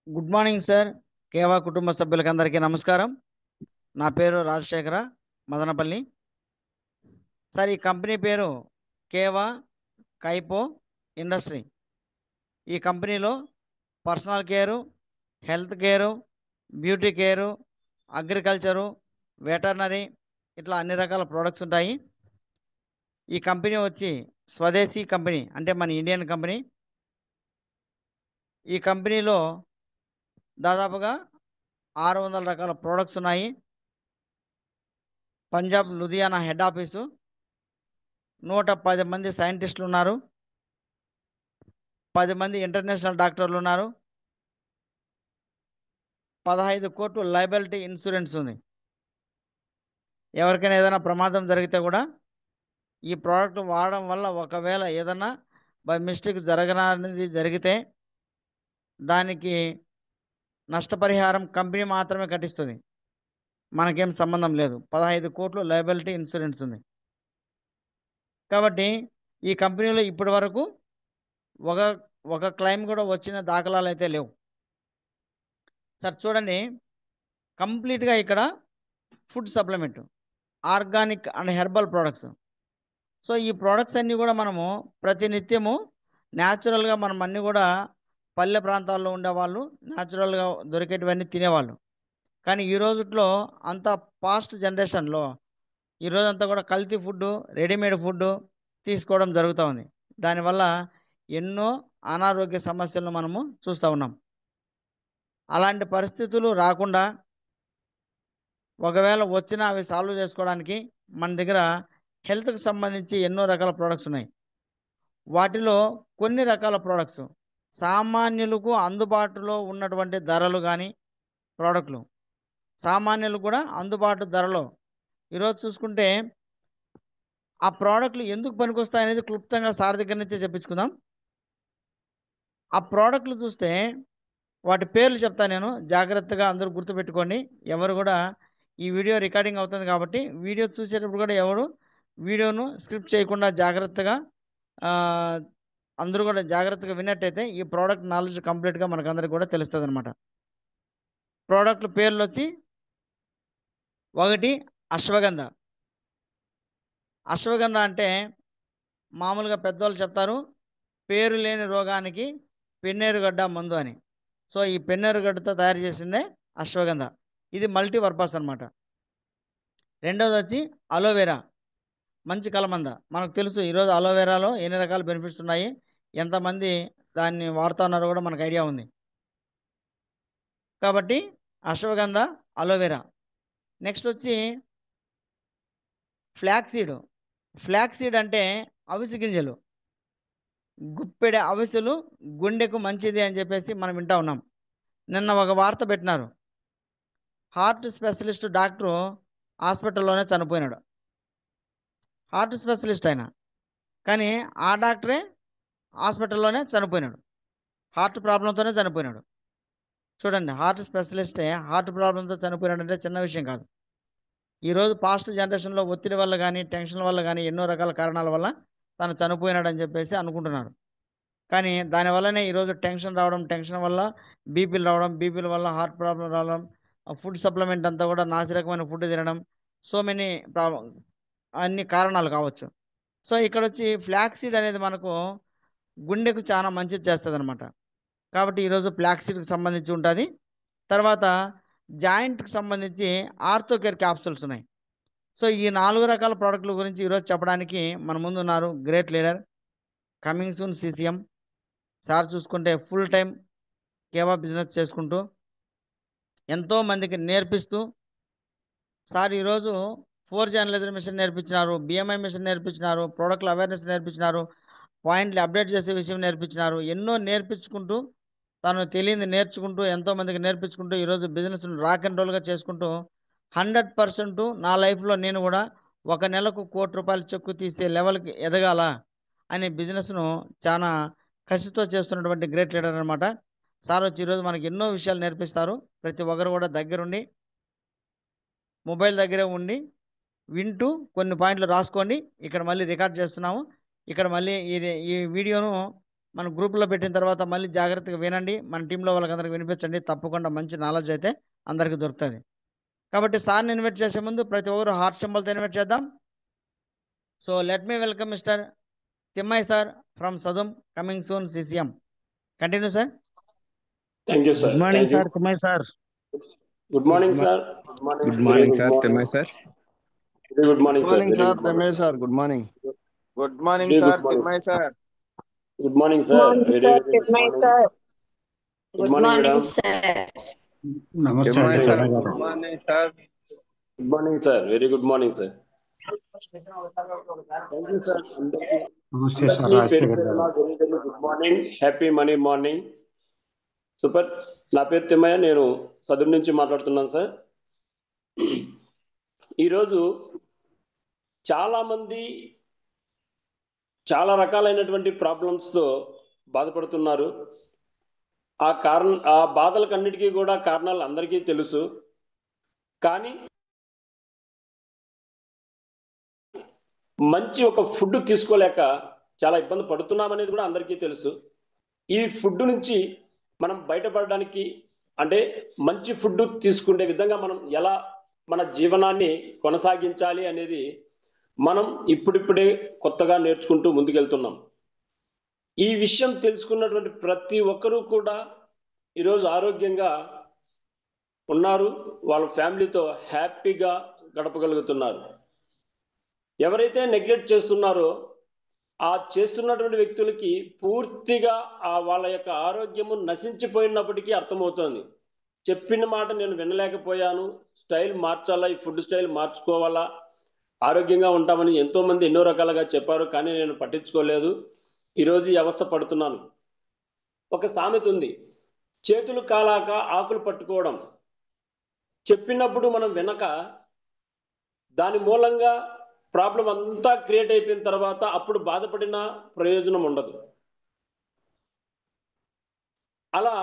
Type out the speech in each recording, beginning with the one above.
Good morning sir. Keva కుటుంబ సభ్యులకందరికీ నమస్కారం. నా పేరు రాజశేఖర మదనపల్లి. సార్, ఈ కంపెనీ పేరు కేవా కైపో ఇండస్ట్రీ. ఈ కంపెనీలో personal care, health care, beauty care, agriculture, veterinary ఇట్లా అన్ని రకాల ప్రొడక్ట్స్ ఉంటాయి. ఈ కంపెనీ వచ్చి స్వదేశీ కంపెనీ, అంటే మన ఇండియన్ కంపెనీ. ఈ కంపెనీలో దాదాపుగా 600 రకాల ప్రొడక్ట్స్ ఉన్నాయి. పంజాబ్ లూధియానా హెడ్ ఆఫీసు, 110 మంది సైంటిస్టులు ఉన్నారు, 10 మంది ఇంటర్నేషనల్ డాక్టర్లు ఉన్నారు, 15 కోట్లు లయబిలిటీ ఇన్సూరెన్స్ ఉంది. ఎవరికైనా ఏదైనా ప్రమాదం జరిగితే కూడా ఈ ప్రోడక్ట్ వాడడం వల్ల ఒకవేళ ఏదైనా బై మిస్టేక్ జరగనది జరిగితే దానికి నష్టపరిహారం కంపెనీ మాత్రమే కట్టిస్తుంది. మనకేం సంబంధం లేదు. 15 కోట్లు లయబిలిటీ ఇన్సూరెన్స్ ఉంది. కాబట్టి ఈ కంపెనీలో ఇప్పటి వరకు ఒక ఒక క్లెయిమ్ కూడా వచ్చిన దాఖలాలు అయితే లేవు. సార్ చూడండి, కంప్లీట్గా ఇక్కడ food supplement, organic and herbal products. So ఈ ప్రొడక్ట్స్ అన్నీ కూడా మనము ప్రతినిత్యము న్యాచురల్గా మనం అన్నీ కూడా పల్లె ప్రాంతాల్లో ఉండేవాళ్ళు న్యాచురల్గా దొరికేటివన్నీ తినేవాళ్ళు. కానీ ఈ రోజుట్లో అంతా పాస్ట్ జనరేషన్లో ఈరోజంతా కూడా కల్తీ ఫుడ్డు, రెడీమేడ్ ఫుడ్డు తీసుకోవడం జరుగుతూ ఉంది. దానివల్ల ఎన్నో అనారోగ్య సమస్యలను మనము చూస్తూ ఉన్నాం. అలాంటి పరిస్థితులు రాకుండా, ఒకవేళ వచ్చినా అవి సాల్వ్ చేసుకోవడానికి మన దగ్గర హెల్త్‌కి సంబంధించి ఎన్నో రకాల ప్రొడక్ట్స్ ఉన్నాయి. వాటిలో కొన్ని రకాల ప్రొడక్ట్స్ సామాన్యులకు అందుబాటులో ఉన్నటువంటి ధరలు గానీ, ప్రోడక్ట్‌లు సామాన్యులకు కూడా అందుబాటు ధరలో ఈరోజు చూసుకుంటే ఆ ప్రోడక్ట్‌లు ఎందుకు పనికొస్తాయనేది క్లుప్తంగా సార్ దగ్గర నుంచే చెప్పించుకుందాం. ఆ ప్రోడక్ట్‌లు చూస్తే వాటి పేర్లు చెప్తా నేను. జాగ్రత్తగా అందరూ గుర్తుపెట్టుకోండి. ఎవరు కూడా ఈ వీడియో రికార్డింగ్ అవుతుంది కాబట్టి వీడియో చూసేటప్పుడు కూడా ఎవరు వీడియోను స్కిప్ చేయకుండా జాగ్రత్తగా ఆహ్, అందరూ కూడా జాగ్రత్తగా విన్నట్టయితే ఈ ప్రోడక్ట్ నాలెడ్జ్ కంప్లీట్‌గా మనకందరికి కూడా తెలుస్తదనమాట. ప్రోడక్ట్‌ల పేర్లొచ్చి, ఒకటి అశ్వగంధ. అశ్వగంధ అంటే మామూలుగా పెద్దోళ్ళు చెప్తారు, పేరు లేని రోగానికి పెన్నేరుగడ్డ మందు అని. సో ఈ పెన్నేరుగడ్డతో తయారు చేసిందే అశ్వగంధ. ఇది మల్టీ పర్పస్ అనమాట. రెండోదొచ్చి అలోవెరా, మంచి కలమంద. మనకు తెలుసు ఈరోజు అలోవెరాలో ఎన్ని రకాల బెనిఫిట్స్ ఉన్నాయి, ఎంతమంది దాన్ని వాడుతా ఉన్నారో కూడా మనకు ఐడియా ఉంది. కాబట్టి అశ్వగంధ, అలోవెరా. నెక్స్ట్ వచ్చి ఫ్లాక్సీడ్. ఫ్లాక్సీడ్ అంటే అవిసె గింజలు. గుప్పెడు అవిసెలు గుండెకు మంచిది అని చెప్పేసి మనం వింటా ఉన్నాం. నిన్న ఒక వార్త పెట్టినారు. హార్ట్ స్పెషలిస్ట్ డాక్టరు హాస్పిటల్‌లోనే చనిపోయినాడు. హార్ట్ స్పెషలిస్ట్ ఆయన. కానీ ఆ డాక్టరే హాస్పిటల్‌లోనే చనిపోయినాడు. హార్ట్ ప్రాబ్లమ్‌తోనే చనిపోయినాడు. చూడండి, హార్ట్ స్పెషలిస్టే హార్ట్ ప్రాబ్లమ్‌తో చనిపోయినాడంటే చిన్న విషయం కాదు. ఈరోజు పాస్ట్ జనరేషన్‌లో ఒత్తిడి వల్ల గానీ, టెన్షన్ వల్ల గానీ, ఎన్నో రకాల కారణాల వల్ల తను చనిపోయినాడని చెప్పేసి అనుకుంటున్నారు. కానీ దానివల్లనే ఈరోజు టెన్షన్ రావడం, టెన్షన్ వల్ల బీపీలు రావడం, బీపీల వల్ల హార్ట్ ప్రాబ్లమ్ రావడం, ఫుడ్ సప్లిమెంట్ అంతా కూడా నాసిరకమైన ఫుడ్ తినడం, సో మెనీ ప్రాబ్లమ్, అన్ని కారణాలు కావచ్చు. సో ఇక్కడొచ్చి ఫ్లాక్స్ సీడ్ అనేది మనకు గుండెకు చాలా మంచిది చేస్తదనమాట. కాబట్టి ఈరోజు ఫ్లాక్స్ సీడ్‌కి సంబంధించి ఉంటాది. తర్వాత జాయింట్‌కి సంబంధించి ఆర్థో కేర్ క్యాప్సూల్స్ ఉన్నాయి. సో ఈ 4 రకాల ప్రొడక్ట్‌ల గురించి ఈరోజు చెప్పడానికి మన ముందున్నారు great leader, coming soon CCM. Sir చూసుకుంటే ఫుల్ టైమ్ కేవా బిజినెస్ చేసుకుంటూ ఎంతో మందికి నేర్పిస్తూ, సార్ ఈరోజు 4 అనలైజర్ మిషన్ నేర్పించినారు, బిఎంఐ మిషన్ నేర్పించినారు, ప్రొడక్ట్‌ల అవేర్‌నెస్ నేర్పించినారు, పాయింట్లు అప్డేట్ చేసే విషయం నేర్పించినారు. ఎన్నో నేర్పించుకుంటూ, తను తెలియంది నేర్చుకుంటూ, ఎంతో మందికి నేర్పించుకుంటూ, ఈరోజు బిజినెస్‌ను రాక్ అండ్ రోల్‌గా చేసుకుంటూ 100% నా లైఫ్‌లో నేను గూడా ఒక నెలకు రూ. 1,00,00,000 చెక్కు తీసే లెవెల్‌కి ఎదగాల అనే బిజినెస్‌ను చానా కసితో చేస్తున్నటువంటి గ్రేట్ లీడర్ అనమాట. సార్ వచ్చి ఈరోజు మనకి ఎన్నో విషయాలు నేర్పిస్తారు. ప్రతి ఒక్కరు కూడా దగ్గరుండి, మొబైల్ దగ్గరే ఉండి, వింటూ కొన్ని పాయింట్లు రాసుకోండి. ఇక్కడ మళ్ళీ రికార్డ్ చేస్తున్నాము. ఇక్కడ మళ్ళీ ఈ వీడియోను మన గ్రూప్లో పెట్టిన తర్వాత మళ్ళీ జాగ్రత్తగా వినండి, మన టీంలో వాళ్ళకందరికి వినిపించండి. తప్పకుండా మంచి నాలెడ్జ్ అయితే అందరికీ దొరుకుతుంది. కాబట్టి సార్ని ఇన్వైట్ చేసే ముందు ప్రతి ఒక్కరు హార్ట్ సింబల్తో ఇన్వైట్ చేద్దాం. So let me welcome mister Thimmaiah sir from Sadum, coming soon CCM. Continue sir. Thank you, sir. Good morning, Thank you. sir. Timay sir. Good morning, sir. Good morning. Good Very morning, good sir. morning. Timay sir. Very good morning, Good sir. morning, Very sir. good morning. Timay sir. Good morning. Good morning, Very sir. good morning. Timay sir. Good morning, sir. Morning, Very, sir. very good morning. Sir. Good morning, madam. sir. Namaste, Timay sir. sir. Good morning, sir. Good morning, sir. Very good morning, sir. Thank you, sir. Namaste, sir. అందరికీ పేరు పేరున very, very good morning. Happy Money morning. Super. నా పేరు తిమ్మయ్య, నేను సదురు నుంచి మాట్లాడుతున్నాను sir. ఈరోజు చాలామంది చాలా రకాలైనటువంటి ప్రాబ్లమ్స్తో బాధపడుతున్నారు. ఆ బాధలకన్నిటికీ కూడా కారణాలు అందరికీ తెలుసు. కానీ మంచి ఒక ఫుడ్ తీసుకోలేక చాలా ఇబ్బంది పడుతున్నామనేది కూడా అందరికీ తెలుసు. ఈ ఫుడ్ నుంచి మనం బయటపడడానికి, అంటే మంచి ఫుడ్ తీసుకునే విధంగా మనం ఎలా మన జీవనాన్ని కొనసాగించాలి అనేది మనం ఇప్పుడిప్పుడే కొత్తగా నేర్చుకుంటూ ముందుకెళ్తున్నాం. ఈ విషయం తెలుసుకున్నటువంటి ప్రతి ఒక్కరూ కూడా ఈరోజు ఆరోగ్యంగా ఉన్నారు, వాళ్ళ ఫ్యామిలీతో హ్యాపీగా గడపగలుగుతున్నారు. ఎవరైతే నెగ్లెక్ట్ చేస్తున్నారో ఆ చేస్తున్నటువంటి వ్యక్తులకి పూర్తిగా వాళ్ళ యొక్క ఆరోగ్యము నశించిపోయినప్పటికీ అర్థమవుతోంది. చెప్పిన మాట నేను వినలేకపోయాను, స్టైల్ మార్చాలా, ఈ ఫుడ్ స్టైల్ మార్చుకోవాలా, ఆరోగ్యంగా ఉంటామని ఎంతోమంది ఎన్నో రకాలుగా చెప్పారు, కానీ నేను పట్టించుకోలేదు. ఈరోజు ఈ అవస్థ పడుతున్నాను. ఒక సామెత ఉంది, చేతులు కాలాక ఆకులు పట్టుకోవడం. చెప్పినప్పుడు మనం వినక దాని మూలంగా ప్రాబ్లం అంతా క్రియేట్ అయిపోయిన తర్వాత అప్పుడు బాధపడిన ప్రయోజనం ఉండదు. అలా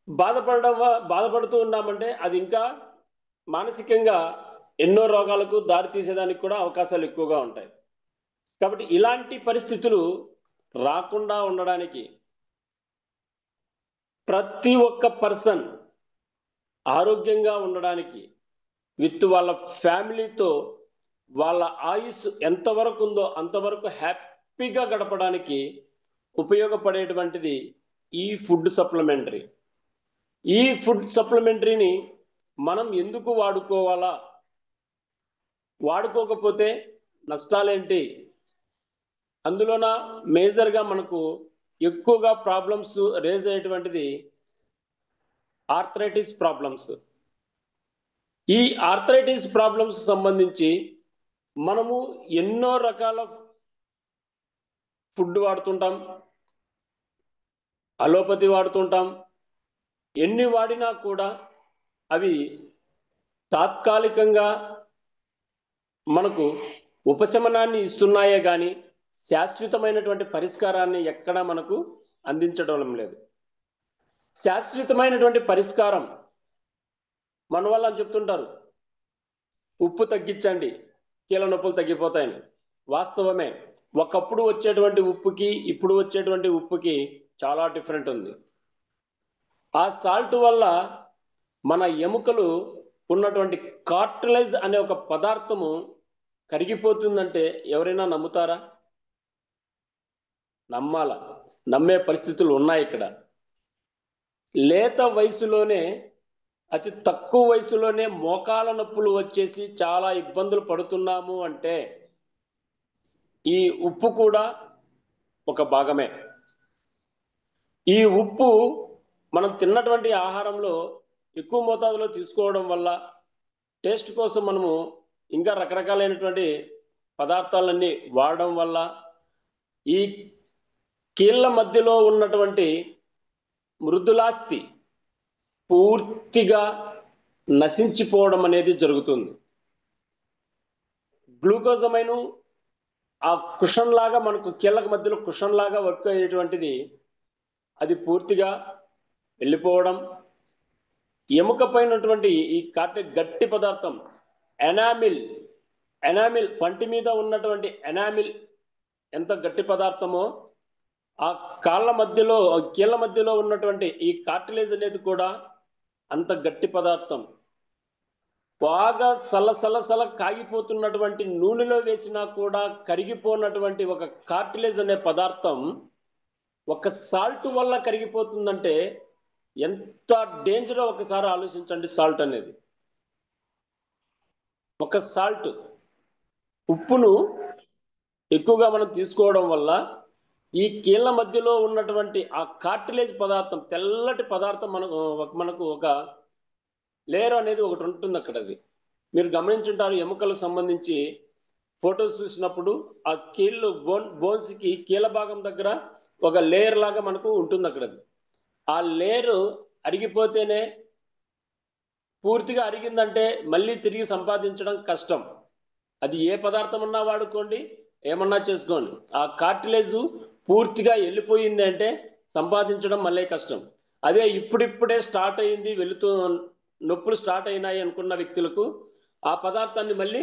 బాధపడుతూ ఉన్నామంటే అది ఇంకా మానసికంగా ఎన్నో రోగాలకు దారి తీసేదానికి కూడా అవకాశాలు ఎక్కువగా ఉంటాయి. కాబట్టి ఇలాంటి పరిస్థితులు రాకుండా ఉండడానికి ప్రతి ఒక్క పర్సన్ ఆరోగ్యంగా ఉండడానికి విత్ వాళ్ళ ఫ్యామిలీతో వాళ్ళ ఆయుష్ ఎంతవరకు ఉందో అంతవరకు హ్యాపీగా గడపడానికి ఉపయోగపడేటువంటిది ఈ ఫుడ్ సప్లిమెంటరీ. ఈ ఫుడ్ సప్లిమెంటరీని మనం ఎందుకు వాడుకోవాలా, వాడుకోకపోతే నష్టాలేంటి, అందులోన మేజర్గా మనకు ఎక్కువగా ప్రాబ్లమ్స్ రేజ్ అయ్యేటువంటిది ఆర్థరైటిస్ ప్రాబ్లమ్స్. ఈ ఆర్థరైటిస్ ప్రాబ్లమ్స్ సంబంధించి మనము ఎన్నో రకాల ఫుడ్ వాడుతుంటాం, అలోపతి వాడుతుంటాం. ఎన్ని వాడినా కూడా అవి తాత్కాలికంగా మనకు ఉపశమనాన్ని ఇస్తున్నాయే కానీ శాశ్వతమైనటువంటి పరిష్కారాన్ని ఎక్కడా మనకు అందించడం లేదు. శాశ్వతమైనటువంటి పరిష్కారం మన వల్ల చెప్తుంటారు, ఉప్పు తగ్గించండి కీళ్ళ నొప్పులు తగ్గిపోతాయని. వాస్తవమే, ఒకప్పుడు వచ్చేటువంటి ఉప్పుకి ఇప్పుడు వచ్చేటువంటి ఉప్పుకి చాలా డిఫరెంట్ ఉంది. ఆ సాల్ట్ వల్ల మన ఎముకలు ఉన్నటువంటి కార్టిలేజ్ అనే ఒక పదార్థము కరిగిపోతుందంటే ఎవరైనా నమ్ముతారా? నమ్మాల, నమ్మే పరిస్థితులు ఉన్నాయి. ఇక్కడ లేత వయసులోనే, అతి తక్కువ వయసులోనే మోకాల నొప్పులు వచ్చేసి చాలా ఇబ్బందులు పడుతున్నాము అంటే ఈ ఉప్పు కూడా ఒక భాగమే. ఈ ఉప్పు మనం తిన్నటువంటి ఆహారంలో ఎక్కువ మోతాదులో తీసుకోవడం వల్ల, టేస్ట్ కోసం మనము ఇంకా రకరకాలైనటువంటి పదార్థాలన్నీ వాడడం వల్ల ఈ కీళ్ళ మధ్యలో ఉన్నటువంటి మృదులాస్థి పూర్తిగా నశించిపోవడం అనేది జరుగుతుంది. గ్లూకోజమైను ఆ కుషన్ లాగా మనకు కీళ్ళకు మధ్యలో కుషన్ లాగా వర్క్ అయ్యేటువంటిది అది పూర్తిగా వెళ్ళిపోవడం, ఎముక పైనటువంటి ఈ గట్టి పదార్థం ఎనామిల్ పంటి మీద ఉన్నటువంటి ఎనామిల్ ఎంత గట్టి పదార్థమో ఆ కాళ్ళ మధ్యలో కీళ్ళ మధ్యలో ఉన్నటువంటి ఈ కార్టిలేజ్ అనేది కూడా అంత గట్టి పదార్థం. బాగా సల కాగిపోతున్నటువంటి నూనెలో వేసినా కూడా కరిగిపోనటువంటి ఒక కార్టిలేజ్ అనే పదార్థం ఒక సాల్ట్ వల్ల కరిగిపోతుందంటే ఎంత డేంజరో ఒకసారి ఆలోచించండి. సాల్ట్ అనేది, ఒక సాల్ట్ ఉప్పును ఎక్కువగా మనం తీసుకోవడం వల్ల ఈ కీళ్ళ మధ్యలో ఉన్నటువంటి ఆ కార్టిలేజ్ పదార్థం, తెల్లటి పదార్థం మనకు ఒక లేయర్ అనేది ఒకటి ఉంటుంది అక్కడ. అది మీరు గమనించుంటారు. ఎముకలకు సంబంధించి ఫొటోస్ చూసినప్పుడు ఆ కీళ్ళు బోన్స్ కి కీళ్ళ భాగం దగ్గర ఒక లేయర్ లాగా మనకు ఉంటుంది అక్కడ. ఆ లేయర్ అరిగిపోతేనే, పూర్తిగా అరిగిందంటే మళ్ళీ తిరిగి సంపాదించడం కష్టం. అది ఏ పదార్థం అన్నా వాడుకోండి, ఏమన్నా చేసుకోండి. ఆ కార్టిలేజ్ పూర్తిగా వెళ్ళిపోయింది అంటే సంపాదించడం మళ్ళీ కష్టం. అదే ఇప్పుడిప్పుడే స్టార్ట్ అయ్యింది, నొప్పులు స్టార్ట్ అయినాయి అనుకున్న వ్యక్తులకు ఆ పదార్థాన్ని మళ్ళీ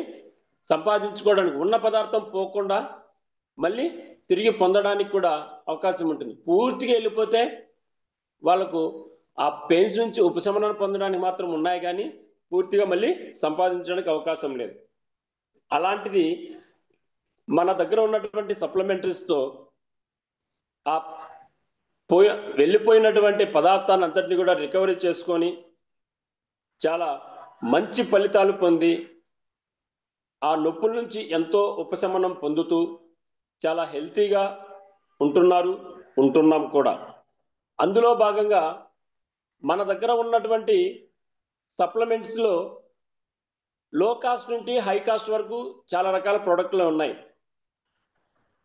సంపాదించుకోవడానికి, ఉన్న పదార్థం పోకుండా మళ్ళీ తిరిగి పొందడానికి కూడా అవకాశం ఉంటుంది. పూర్తిగా వెళ్ళిపోతే వాళ్ళకు ఆ పెయిన్స్ నుంచి ఉపశమనం పొందడానికి మాత్రం ఉన్నాయి, కానీ పూర్తిగా మళ్ళీ సంపాదించడానికి అవకాశం లేదు. అలాంటిది మన దగ్గర ఉన్నటువంటి సప్లిమెంటరీస్తో ఆ వెళ్ళిపోయినటువంటి పదార్థాన్ని అంతటిని కూడా రికవరీ చేసుకొని చాలా మంచి ఫలితాలు పొంది ఆ నొప్పుల నుంచి ఎంతో ఉపశమనం పొందుతూ చాలా హెల్తీగా ఉంటున్నాం కూడా. అందులో భాగంగా మన దగ్గర ఉన్నటువంటి సప్లిమెంట్స్లో లో కాస్ట్ నుండి హై కాస్ట్ వరకు చాలా రకాల ప్రోడక్ట్లు ఉన్నాయి.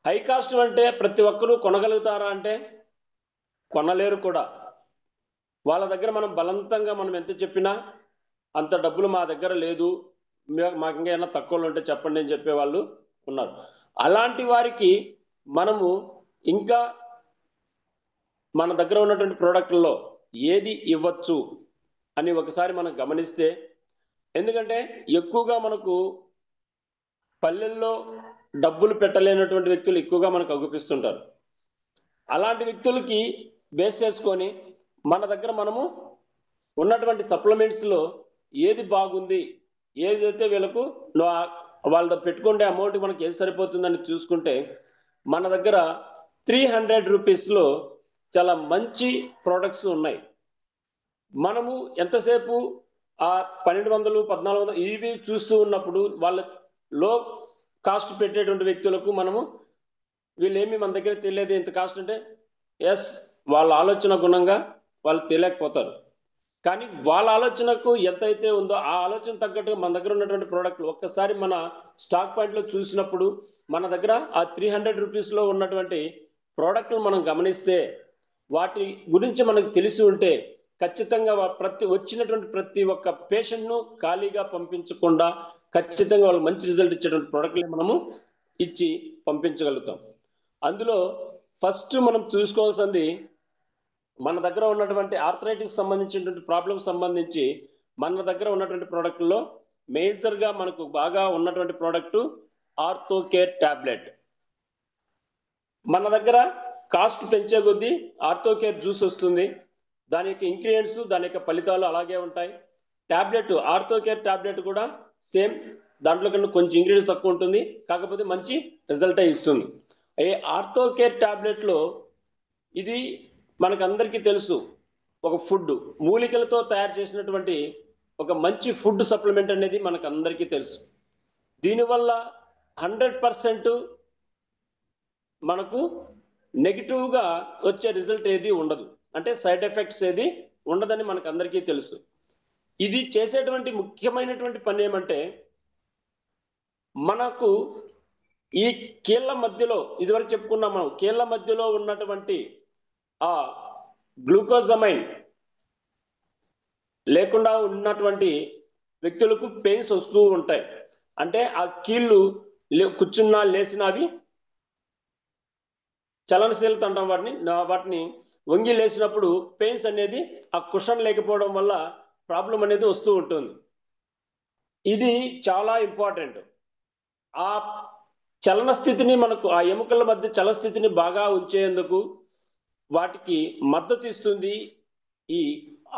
హై కాస్ట్ అంటే ప్రతి ఒక్కరూ కొనగలుగుతారా అంటే కొనలేరు కూడా. వాళ్ళ దగ్గర మనం బలవంతంగా మనం ఎంత చెప్పినా అంత డబ్బులు మా దగ్గర లేదు, మాకు ఇంకా ఏమైనా తక్కువలో ఉంటే చెప్పండి అని చెప్పే వాళ్ళు ఉన్నారు. అలాంటి వారికి మనము ఇంకా మన దగ్గర ఉన్నటువంటి ప్రోడక్ట్లలో ఏది ఇవ్వచ్చు అని ఒకసారి మనం గమనిస్తే, ఎందుకంటే ఎక్కువగా మనకు పల్లెల్లో డబ్బులు పెట్టలేనటువంటి వ్యక్తులు ఎక్కువగా మనకు అగుపిస్తుంటారు. అలాంటి వ్యక్తులకి బేస్ చేసుకొని మన దగ్గర మనము ఉన్నటువంటి సప్లిమెంట్స్లో ఏది బాగుంది, ఏదైతే వీళ్ళకు వాళ్ళ పెట్టుకుంటే అమౌంట్ మనకి ఏది సరిపోతుందని చూసుకుంటే, మన దగ్గర 300 రూపీస్లో చాలా మంచి ప్రోడక్ట్స్ ఉన్నాయి. మనము ఎంతసేపు ఆ 1200, 1400 ఇవి చూస్తూ ఉన్నప్పుడు వాళ్ళ లో కాస్ట్ పెట్టేటువంటి వ్యక్తులకు మనము వీళ్ళేమి మన దగ్గర తెలియదు ఇంత కాస్ట్ అంటే, ఎస్ వాళ్ళ ఆలోచన గుణంగా వాళ్ళు తెలియకపోతారు. కానీ వాళ్ళ ఆలోచనకు ఎంతైతే ఉందో ఆ ఆలోచన తగ్గట్టుగా మన దగ్గర ఉన్నటువంటి ప్రోడక్ట్లు ఒక్కసారి మన స్టాక్ పాయింట్లో చూసినప్పుడు మన దగ్గర ఆ 300 రూపీస్లో ఉన్నటువంటి ప్రోడక్ట్లు మనం గమనిస్తే, వాటి గురించి మనకు తెలిసి ఉంటే ఖచ్చితంగా వచ్చినటువంటి ప్రతి ఒక్క పేషెంట్ను ఖాళీగా పంపించకుండా ఖచ్చితంగా వాళ్ళకి మంచి రిజల్ట్ ఇచ్చేటువంటి ప్రోడక్ట్ని మనము ఇచ్చి పంపించగలుగుతాం. అందులో ఫస్ట్ మనం చూసుకోవాల్సింది, మన దగ్గర ఉన్నటువంటి ఆర్థరైటిస్ సంబంధించినటువంటి ప్రాబ్లమ్స్ సంబంధించి మన దగ్గర ఉన్నటువంటి ప్రోడక్ట్లో మేజర్గా మనకు బాగా ఉన్నటువంటి ప్రోడక్ట్ ఆర్థో కేర్ టాబ్లెట్. మన దగ్గర కాస్ట్ పెంచే కొద్దీ ఆర్థో కేర్ జ్యూస్ వస్తుంది. దాని యొక్క ఇంగ్రీడియంట్స్, దాని యొక్క ఫలితాలు అలాగే ఉంటాయి. టాబ్లెట్ ఆర్థో కేర్ టాబ్లెట్ కూడా సేమ్, దాంట్లో కన్నా కొంచెం ఇంగ్రీడియంట్స్ తక్కువ ఉంటుంది, కాకపోతే మంచి రిజల్టే ఇస్తుంది. ఈ ఆర్థో కేర్ టాబ్లెట్లో ఇది మనకందరికీ తెలుసు, ఒక ఫుడ్ మూలికలతో తయారు చేసినటువంటి ఒక మంచి ఫుడ్ సప్లిమెంట్ అనేది మనకందరికీ తెలుసు. దీనివల్ల 100% మనకు నెగిటివ్గా వచ్చే రిజల్ట్ ఏది ఉండదు, అంటే సైడ్ ఎఫెక్ట్స్ ఏది ఉండదని మనకందరికీ తెలుసు. ఇది చేసేటువంటి ముఖ్యమైనటువంటి పని ఏమంటే, మనకు ఈ కీళ్ళ మధ్యలో ఇదివరకు చెప్పుకున్నాం మనం, కీళ్ళ మధ్యలో ఉన్నటువంటి ఆ గ్లూకోజమైన్ లేకుండా ఉన్నటువంటి వ్యక్తులకు పెయిన్స్ వస్తూ ఉంటాయి. అంటే ఆ కీళ్ళు కూర్చున్నా లేచినా అవి చలనశీలత అంటాం వాటిని వంగి లేచినప్పుడు పెయిన్స్ అనేది ఆ కుషన్ లేకపోవడం వల్ల ప్రాబ్లం అనేది వస్తూ ఉంటుంది. ఇది చాలా ఇంపార్టెంట్. ఆ చలన స్థితిని మనకు ఆ ఎముకల మధ్య చలన స్థితిని బాగా ఉంచేందుకు వాటికి మద్దతు ఇస్తుంది ఈ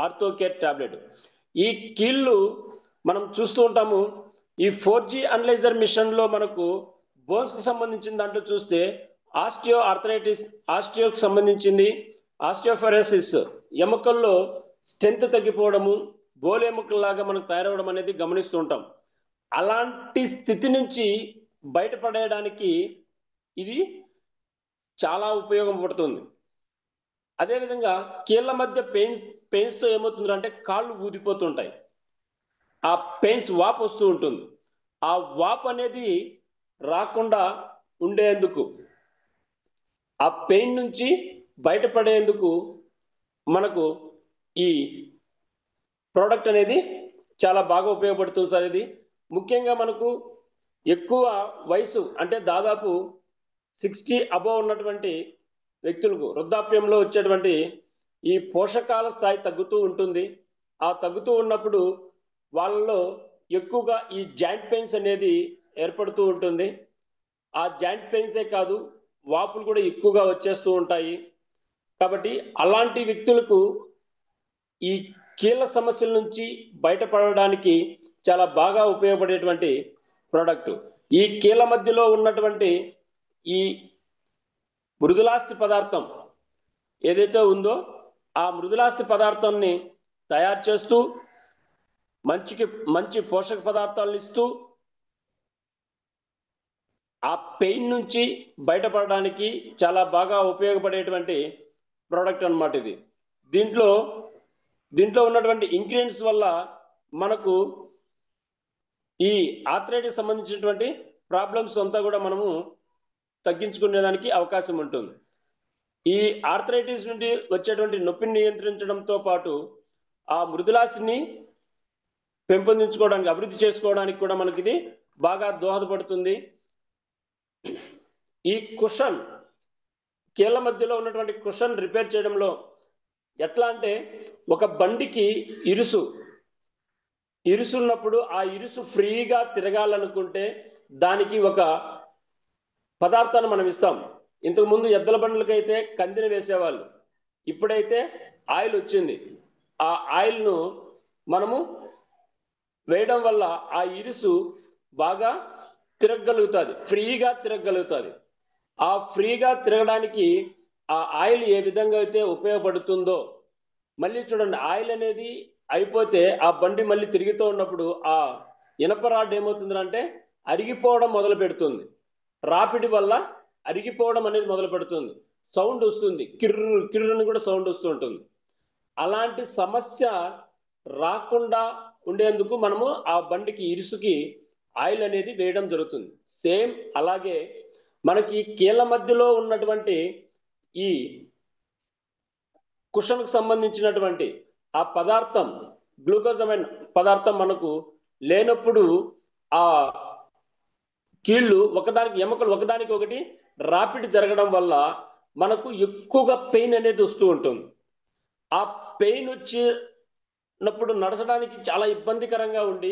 ఆర్థోకేర్ టాబ్లెట్. ఈ కీళ్ళు మనం చూస్తూ ఉంటాము. ఈ 4G అనలైజర్ మిషన్ లో మనకు బోన్స్ కి సంబంధించిన దాంట్లో చూస్తే ఆస్టియో ఆర్థరైటిస్, ఆస్టియోకి సంబంధించింది, ఆస్టియోఫెరోసిస్, ఎముకల్లో స్ట్రెంత్ తగ్గిపోవడము, బోలు ఎముకల్లాగా మనకు తయారవడం అనేది గమనిస్తూ ఉంటాం. అలాంటి స్థితి నుంచి బయటపడేయడానికి ఇది చాలా ఉపయోగపడుతుంది. అదేవిధంగా కీళ్ళ మధ్య పెయిన్స్ తో ఏమవుతుందంటే కాళ్ళు ఊదిపోతుంటాయి, ఆ పెయిన్స్ వాపు వస్తూ ఉంటుంది. ఆ వాపు అనేది రాకుండా ఉండేందుకు, ఆ పెయిన్ నుంచి బయటపడేందుకు మనకు ఈ ప్రోడక్ట్ అనేది చాలా బాగా ఉపయోగపడుతుంది సార్. ఇది ముఖ్యంగా మనకు ఎక్కువ వయసు అంటే దాదాపు 60 అబోవ్ ఉన్నటువంటి వ్యక్తులకు వృద్ధాప్యంలో వచ్చేటువంటి ఈ పోషకాల స్థాయి తగ్గుతూ ఉంటుంది. ఆ తగ్గుతూ ఉన్నప్పుడు వాళ్ళలో ఎక్కువగా ఈ జాయింట్ పెయిన్స్ అనేది ఏర్పడుతూ ఉంటుంది. ఆ జాయింట్ పెయిన్సే కాదు, వాపులు కూడా ఎక్కువగా వచ్చేస్తూ ఉంటాయి. కాబట్టి అలాంటి వ్యక్తులకు ఈ కీళ్ళ సమస్యల నుంచి బయటపడడానికి చాలా బాగా ఉపయోగపడేటువంటి ప్రోడక్ట్. ఈ కీళ్ళ మధ్యలో ఉన్నటువంటి ఈ మృదులాస్థి పదార్థం ఏదైతే ఉందో ఆ మృదులాస్థి పదార్థాన్ని తయారు చేస్తూ మంచి పోషక పదార్థాలను ఇస్తూ ఆ పెయిన్ నుంచి బయటపడడానికి చాలా బాగా ఉపయోగపడేటువంటి ప్రోడక్ట్ అన్నమాట ఇది. దీంట్లో ఉన్నటువంటి ఇంగ్రీడియంట్స్ వల్ల మనకు ఈ ఆర్థరైటిస్ సంబంధించినటువంటి ప్రాబ్లమ్స్ అంతా కూడా మనము తగ్గించుకునేదానికి అవకాశం ఉంటుంది. ఈ ఆర్థరైటిస్ నుండి వచ్చేటువంటి నొప్పిని నియంత్రించడంతో పాటు ఆ మృదులాస్థిని పెంపొందించుకోవడానికి, అభివృద్ధి చేసుకోవడానికి కూడా మనకి ఇది బాగా దోహదపడుతుంది. ఈ కుషన్, కీళ్ళ మధ్యలో ఉన్నటువంటి కుషన్ రిపేర్ చేయడంలో ఎట్లా అంటే, ఒక బండికి ఇరుసు ఉన్నప్పుడు ఆ ఇరుసు ఫ్రీగా తిరగాలనుకుంటే దానికి ఒక పదార్థాన్ని మనం ఇస్తాం. ఇంతకుముందు ఎద్దల బండ్లకైతే కందిని వేసేవాళ్ళు, ఇప్పుడైతే ఆయిల్ వచ్చింది. ఆ ఆయిల్ను మనము వేయడం వల్ల ఆ ఇరుసు బాగా తిరగగలుగుతుంది, ఫ్రీగా తిరగగలుగుతుంది. ఆ ఫ్రీగా తిరగడానికి ఆ ఆయిల్ ఏ విధంగా అయితే ఉపయోగపడుతుందో, మళ్ళీ చూడండి, ఆయిల్ అనేది అయిపోతే ఆ బండి మళ్ళీ తిరుగుతూ ఉన్నప్పుడు ఆ ఇనప రాడ్ ఏమవుతుందంటే అరిగిపోవడం మొదలు పెడుతుంది. రాపిడి వల్ల అరిగిపోవడం అనేది మొదలు పెడుతుంది, సౌండ్ వస్తుంది, కిర్రు కిర్రుని కూడా సౌండ్ వస్తూ ఉంటుంది. అలాంటి సమస్య రాకుండా ఉండేందుకు మనము ఆ బండికి ఇరుసుకి ఆయిల్ అనేది వేయడం జరుగుతుంది. సేమ్ అలాగే మనకి కీళ్ళ మధ్యలో ఉన్నటువంటి ఈ కుషన్కు సంబంధించినటువంటి ఆ పదార్థం, గ్లూకోజమైన్ పదార్థం మనకు లేనప్పుడు ఆ కీళ్ళు ఎముకలు ఒకదానికి ఒకటి రాపిడి జరగడం వల్ల మనకు ఎక్కువగా పెయిన్ అనేది వస్తూ ఉంటుంది. ఆ పెయిన్ వచ్చినప్పుడు నడచడానికి చాలా ఇబ్బందికరంగా ఉండి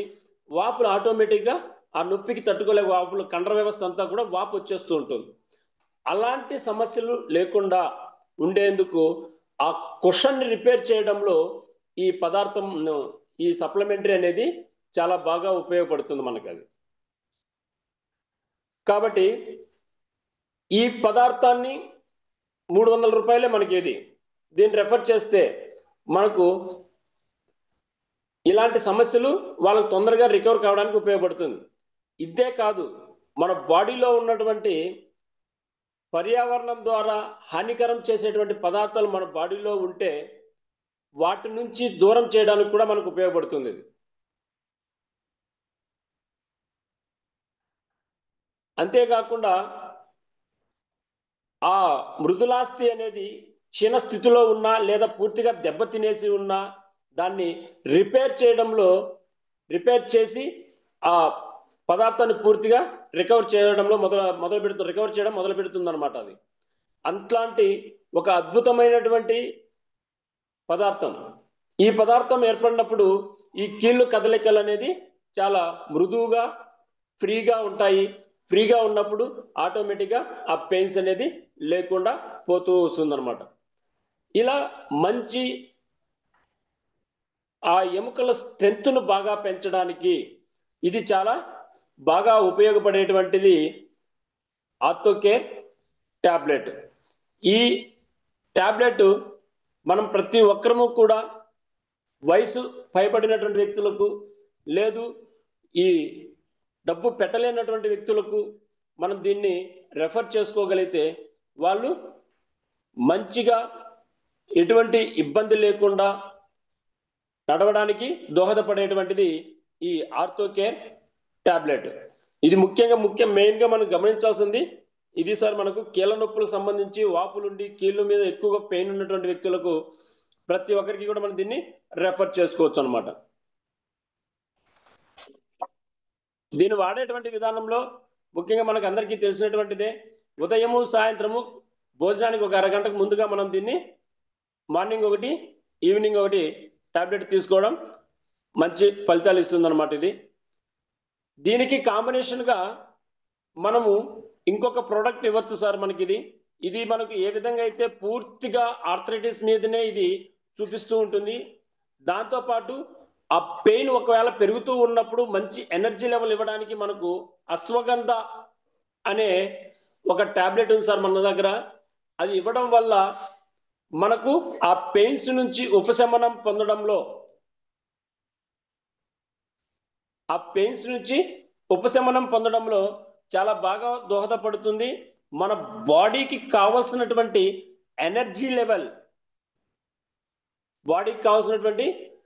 వాపులు ఆటోమేటిక్గా ఆ నొప్పికి తట్టుకోలేక వాపులు, కండర వ్యవస్థ అంతా కూడా వాపు వచ్చేస్తూ ఉంటుంది. అలాంటి సమస్యలు లేకుండా ఉండేందుకు ఆ కుషన్ని రిపేర్ చేయడంలో ఈ పదార్థం, ఈ సప్లిమెంటరీ అనేది చాలా బాగా ఉపయోగపడుతుంది మనకు అది. కాబట్టి ఈ పదార్థాన్ని 300 రూపాయలే మనకి ఇది. దీన్ని రెఫర్ చేస్తే మనకు ఇలాంటి సమస్యలు వాళ్ళకు తొందరగా రికవర్ కావడానికి ఉపయోగపడుతుంది. ఇదే కాదు, మన బాడీలో ఉన్నటువంటి పర్యావరణం ద్వారా హానికరం చేసేటువంటి పదార్థాలు మన బాడీలో ఉంటే వాటి నుంచి దూరం చేయడానికి కూడా మనకు ఉపయోగపడుతుంది. అంతేకాకుండా ఆ మృదులాస్థి అనేది క్షీణ స్థితిలో ఉన్నా లేదా పూర్తిగా దెబ్బతినేసి ఉన్నా దాన్ని రిపేర్ చేసి ఆ పదార్థాన్ని పూర్తిగా రికవర్ చేయడం మొదలు పెడుతుంది అనమాట. అది అట్లాంటి ఒక అద్భుతమైనటువంటి పదార్థం. ఈ పదార్థం ఏర్పడినప్పుడు ఈ కీళ్ళు కదలికలు అనేది చాలా మృదువుగా, ఫ్రీగా ఉంటాయి. ఫ్రీగా ఉన్నప్పుడు ఆటోమేటిక్గా ఆ పెయిన్స్ అనేది లేకుండా పోతూ వస్తుందన్నమాట. ఇలా మంచి ఆ ఎముకల స్ట్రెంగ్త్ను బాగా పెంచడానికి ఇది చాలా బాగా ఉపయోగపడేటువంటిది ఆర్థోకేర్ టాబ్లెట్. ఈ టాబ్లెట్ మనం ప్రతి ఒక్కరము కూడా వయసు పైబడినటువంటి వ్యక్తులకు లేదు ఈ డబ్బు పెట్టలేనటువంటి వ్యక్తులకు మనం దీన్ని రెఫర్ చేసుకోగలిగితే వాళ్ళు మంచిగా ఎటువంటి ఇబ్బంది లేకుండా నడవడానికి దోహదపడేటువంటిది ఈ ఆర్థోకేర్ టాబ్లెట్. ఇది మెయిన్గా మనం గమనించాల్సింది ఇది సార్. మనకు కీళ్ళ నొప్పులకు సంబంధించి వాపులుండి కీళ్ళ మీద ఎక్కువగా పెయిన్ ఉన్నటువంటి వ్యక్తులకు ప్రతి ఒక్కరికి కూడా మనం దీన్ని రెఫర్ చేసుకోవచ్చు అన్నమాట. దీన్ని వాడేటువంటి విధానంలో ముఖ్యంగా మనకు అందరికీ తెలిసినటువంటిదే, ఉదయము సాయంత్రము భోజనానికి ఒక అరగంటకు ముందుగా మనం దీన్ని మార్నింగ్ ఒకటి ఈవినింగ్ ఒకటి టాబ్లెట్ తీసుకోవడం మంచి ఫలితాలు ఇస్తుంది అన్నమాట. దీనికి కాంబినేషన్గా మనము ఇంకొక ప్రోడక్ట్ ఇవ్వచ్చు సార్. ఇది మనకు ఏ విధంగా అయితే పూర్తిగా ఆర్థరైటిస్ మీదనే ఇది చూపిస్తూ ఉంటుంది. దాంతోపాటు ఆ పెయిన్ ఒకవేళ పెరుగుతూ ఉన్నప్పుడు మంచి ఎనర్జీ లెవెల్ ఇవ్వడానికి మనకు అశ్వగంధ అనే ఒక టాబ్లెట్ ఉంది సార్ మన దగ్గర. అది ఇవ్వడం వల్ల మనకు ఆ పెయిన్స్ నుంచి ఉపశమనం పొందడంలో చాలా బాగా దోహదపడుతుంది. మన బాడీకి కావాల్సినటువంటి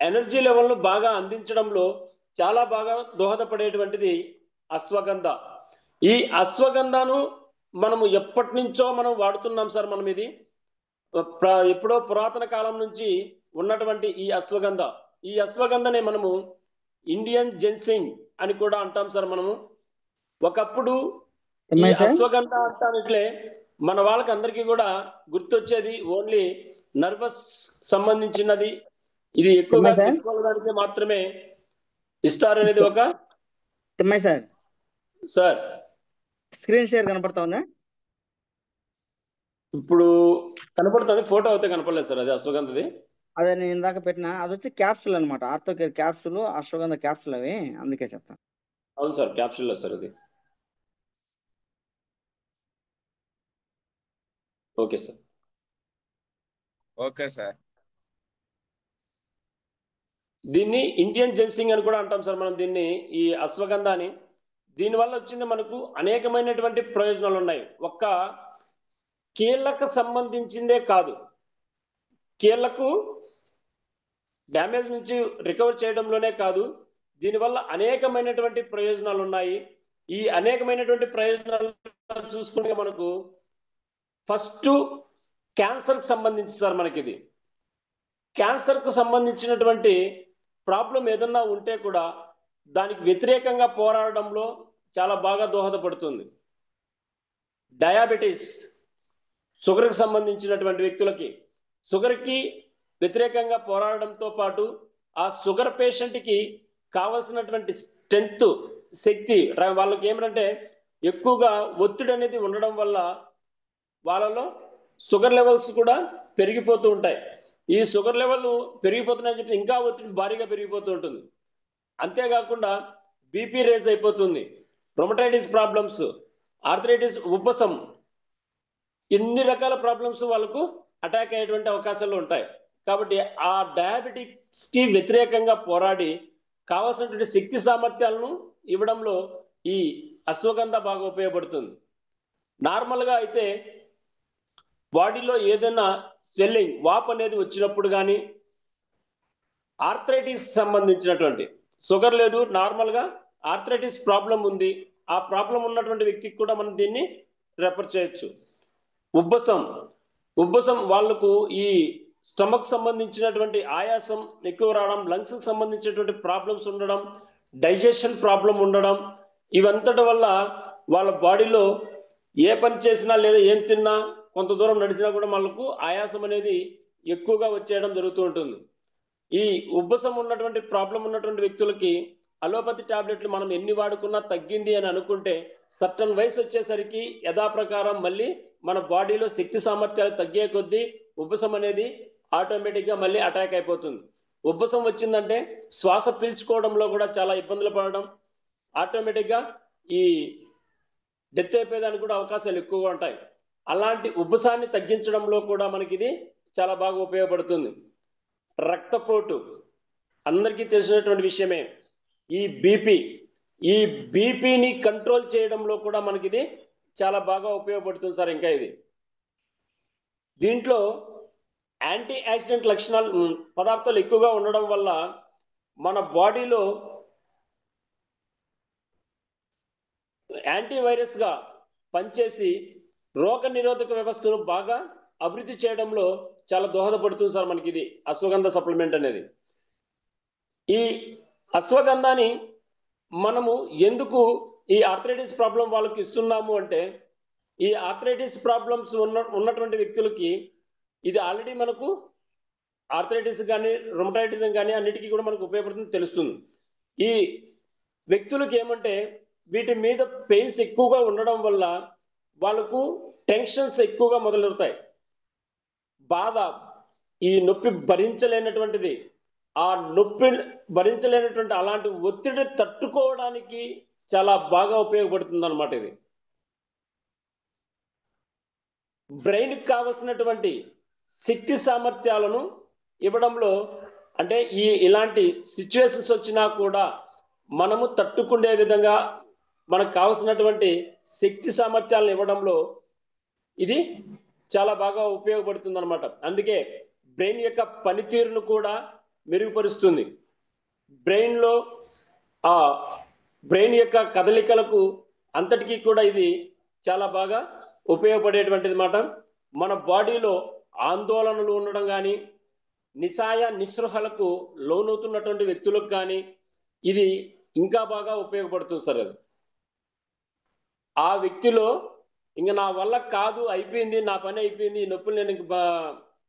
ఎనర్జీ లెవెల్ను బాగా అందించడంలో చాలా బాగా దోహదపడేటువంటిది అశ్వగంధ. ఈ అశ్వగంధను మనము ఎప్పటి నుంచో మనం వాడుతున్నాం సార్. మనం ఇది ఎప్పుడో పురాతన కాలం నుంచి ఉన్నటువంటి ఈ అశ్వగంధనే మనము ఇండియన్ జెన్సింగ్ అని కూడా అంటాం సార్. మనము ఒకప్పుడు ఈ అశ్వగంధ అంటానిట్లే మన వాళ్ళకి అందరికీ కూడా గుర్తొచ్చేది ఓన్లీ నర్వస్ సంబంధించినది. ఇది ఎక్కువగా చెప్పుకోవడానికి మాత్రమే ఇస్తారనేది ఒక సార్. స్క్రీన్ షేర్ కనపడతా ఇప్పుడు కనపడుతుంది, ఫోటో అయితే కనపడలేదు సార్. అది అశ్వగంధది. అదే నేను ఇందాక పెట్టిన అది వచ్చి క్యాప్సూల్ అనమాట. ఆర్థోకేర్ క్యాప్సూల్, అశ్వగంధ క్యాప్సూల్ అవి, అందుకే చెప్తాను. అవును సార్, క్యాప్సూల్ సార్ అది. Okay sir. Okay sir. దీన్ని ఇండియన్ జెన్సింగ్ అని కూడా అంటాం సార్ మనం దీన్ని, ఈ అశ్వగంధ అని. దీనివల్ల వచ్చింది మనకు అనేకమైనటువంటి ప్రయోజనాలు ఉన్నాయి. ఒక్క కీళ్ళకు సంబంధించిందే కాదు, కీళ్ళకు డ్యామేజ్ నుంచి రికవర్ చేయడంలోనే కాదు, దీనివల్ల అనేకమైనటువంటి ప్రయోజనాలు ఉన్నాయి. ఈ అనేకమైనటువంటి ప్రయోజనాలు చూసుకుంటే మనకు ఫస్ట్ క్యాన్సర్కి సంబంధించి సార్. మనకి క్యాన్సర్కు సంబంధించినటువంటి ప్రాబ్లం ఏదన్నా ఉంటే కూడా దానికి వ్యతిరేకంగా పోరాడడంలో చాలా బాగా దోహదపడుతుంది. డయాబెటీస్, షుగర్కి సంబంధించినటువంటి వ్యక్తులకి షుగర్కి వ్యతిరేకంగా పోరాడడంతో పాటు ఆ షుగర్ పేషెంట్కి కావలసినటువంటి స్ట్రెంగ్త్, శక్తి వాళ్ళకి ఏమిటంటే ఎక్కువగా ఒత్తిడి అనేది ఉండడం వల్ల వాళ్ళలో షుగర్ లెవెల్స్ కూడా పెరిగిపోతూ ఉంటాయి. ఈ షుగర్ లెవెల్ పెరిగిపోతున్నాయని చెప్పి ఇంకా ఒత్తిడి భారీగా పెరిగిపోతూ ఉంటుంది. అంతేకాకుండా బీపీ రేజ్ అయిపోతుంది, రొమటైటిస్ ప్రాబ్లమ్స్, ఆర్థరైటిస్, ఉబ్బసం, ఇన్ని రకాల ప్రాబ్లమ్స్ వాళ్ళకు అటాక్ అయ్యేటువంటి అవకాశాలు ఉంటాయి. కాబట్టి ఆ డయాబెటిక్స్కి వ్యతిరేకంగా పోరాడి కావాల్సినటువంటి శక్తి సామర్థ్యాలను ఇవ్వడంలో ఈ అశ్వగంధ బాగా ఉపయోగపడుతుంది. నార్మల్గా అయితే బాడీలో ఏదైనా స్వెల్లింగ్, వాప్ అనేది వచ్చినప్పుడు కానీ, ఆర్థరైటిస్ సంబంధించినటువంటి, షుగర్ లేదు, నార్మల్గా ఆర్థరైటిస్ ప్రాబ్లం ఉంది, ఆ ప్రాబ్లం ఉన్నటువంటి వ్యక్తికి కూడా మనం దీన్ని రెఫర్ చేయొచ్చు. ఉబ్బసం వాళ్ళకు ఈ స్టమక్ సంబంధించినటువంటి ఆయాసం ఎక్కువ రావడం, లంగ్స్కి సంబంధించినటువంటి ప్రాబ్లమ్స్ ఉండడం, డైజెషన్ ప్రాబ్లం ఉండడం, ఇవంతటి వల్ల వాళ్ళ బాడీలో ఏ పని చేసినా లేదా ఏం తిన్నా కొంత దూరం నడిచినా కూడా వాళ్ళకు ఆయాసం అనేది ఎక్కువగా వచ్చేయడం జరుగుతూ ఉంటుంది. ఈ ఉబ్బసం ఉన్నటువంటి ప్రాబ్లం ఉన్నటువంటి వ్యక్తులకి అలోపతి టాబ్లెట్లు మనం ఎన్ని వాడుకున్నా తగ్గింది అని అనుకుంటే సర్టన్ వయసు వచ్చేసరికి యథాప్రకారం మళ్ళీ మన బాడీలో శక్తి సామర్థ్యాలు తగ్గే కొద్దీ ఉబ్బసం అనేది ఆటోమేటిక్గా మళ్ళీ అటాక్ అయిపోతుంది. ఉబ్బసం వచ్చిందంటే శ్వాస పీల్చుకోవడంలో కూడా చాలా ఇబ్బందులు పడడం, ఆటోమేటిక్గా ఈ డెత్ అయిపోయేదానికి కూడా అవకాశాలు ఎక్కువగా ఉంటాయి. అలాంటి ఉబ్బసాన్ని తగ్గించడంలో కూడా మనకి ఇది చాలా బాగా ఉపయోగపడుతుంది. రక్తపోటు అందరికీ తెలిసినటువంటి విషయమే. ఈ బీపీని కంట్రోల్ చేయడంలో కూడా మనకి ఇది చాలా బాగా ఉపయోగపడుతుంది సార్. ఇంకా ఇది దీంట్లో యాంటీ యాక్సిడెంట్ లక్షణాలు పదార్థాలు ఎక్కువగా ఉండడం వల్ల మన బాడీలో యాంటీవైరస్ గా పనిచేసి రోగ నిరోధక వ్యవస్థను బాగా అభివృద్ధి చేయడంలో చాలా దోహదపడుతుంది సార్ మనకి ఇది అశ్వగంధ సప్లిమెంట్ అనేది. ఈ అశ్వగంధాన్ని మనము ఎందుకు ఈ ఆర్థరైటిస్ ప్రాబ్లం వాళ్ళకి ఇస్తున్నాము అంటే, ఈ ఆర్థరైటిస్ ప్రాబ్లమ్స్ ఉన్నటువంటి వ్యక్తులకి ఇది ఆల్రెడీ మనకు ఆర్థరైటిస్ కానీ రొమటైటిజం కానీ అన్నిటికీ కూడా మనకు ఉపయోగపడుతుంది తెలుస్తుంది. ఈ వ్యక్తులకి ఏమంటే వీటి మీద పెయిన్స్ ఎక్కువగా ఉండడం వల్ల వాళ్ళకు టెన్షన్స్ ఎక్కువగా మొదలవుతాయి. బాధ, ఈ నొప్పి భరించలేనటువంటిది, ఆ నొప్పి భరించలేనటువంటి అలాంటి ఒత్తిడి తట్టుకోవడానికి చాలా బాగా ఉపయోగపడుతుంది అన్నమాట. ఇది బ్రెయిన్కి కావలసినటువంటి శక్తి సామర్థ్యాలను ఇవ్వడంలో, అంటే ఇలాంటి సిచ్యువేషన్స్ వచ్చినా కూడా మనము తట్టుకునే విధంగా మనకు కావలసినటువంటి శక్తి సామర్థ్యాలను ఇవ్వడంలో ఇది చాలా బాగా ఉపయోగపడుతుంది అన్నమాట. అందుకే బ్రెయిన్ యొక్క పనితీరును కూడా మెరుగుపరుస్తుంది. బ్రెయిన్ యొక్క కదలికలకు అంతటికీ కూడా ఇది చాలా బాగా ఉపయోగపడేటువంటిది మాట. మన బాడీలో ఆందోళనలు ఉండడం కానీ, నిస్పృహలకు లోనవుతున్నటువంటి వ్యక్తులకు కానీ ఇది ఇంకా బాగా ఉపయోగపడుతుంది సార్. అది ఆ వ్యక్తిలో ఇంకా నా వల్ల కాదు, అయిపోయింది, నా పని అయిపోయింది, ఈ నొప్పులు నేను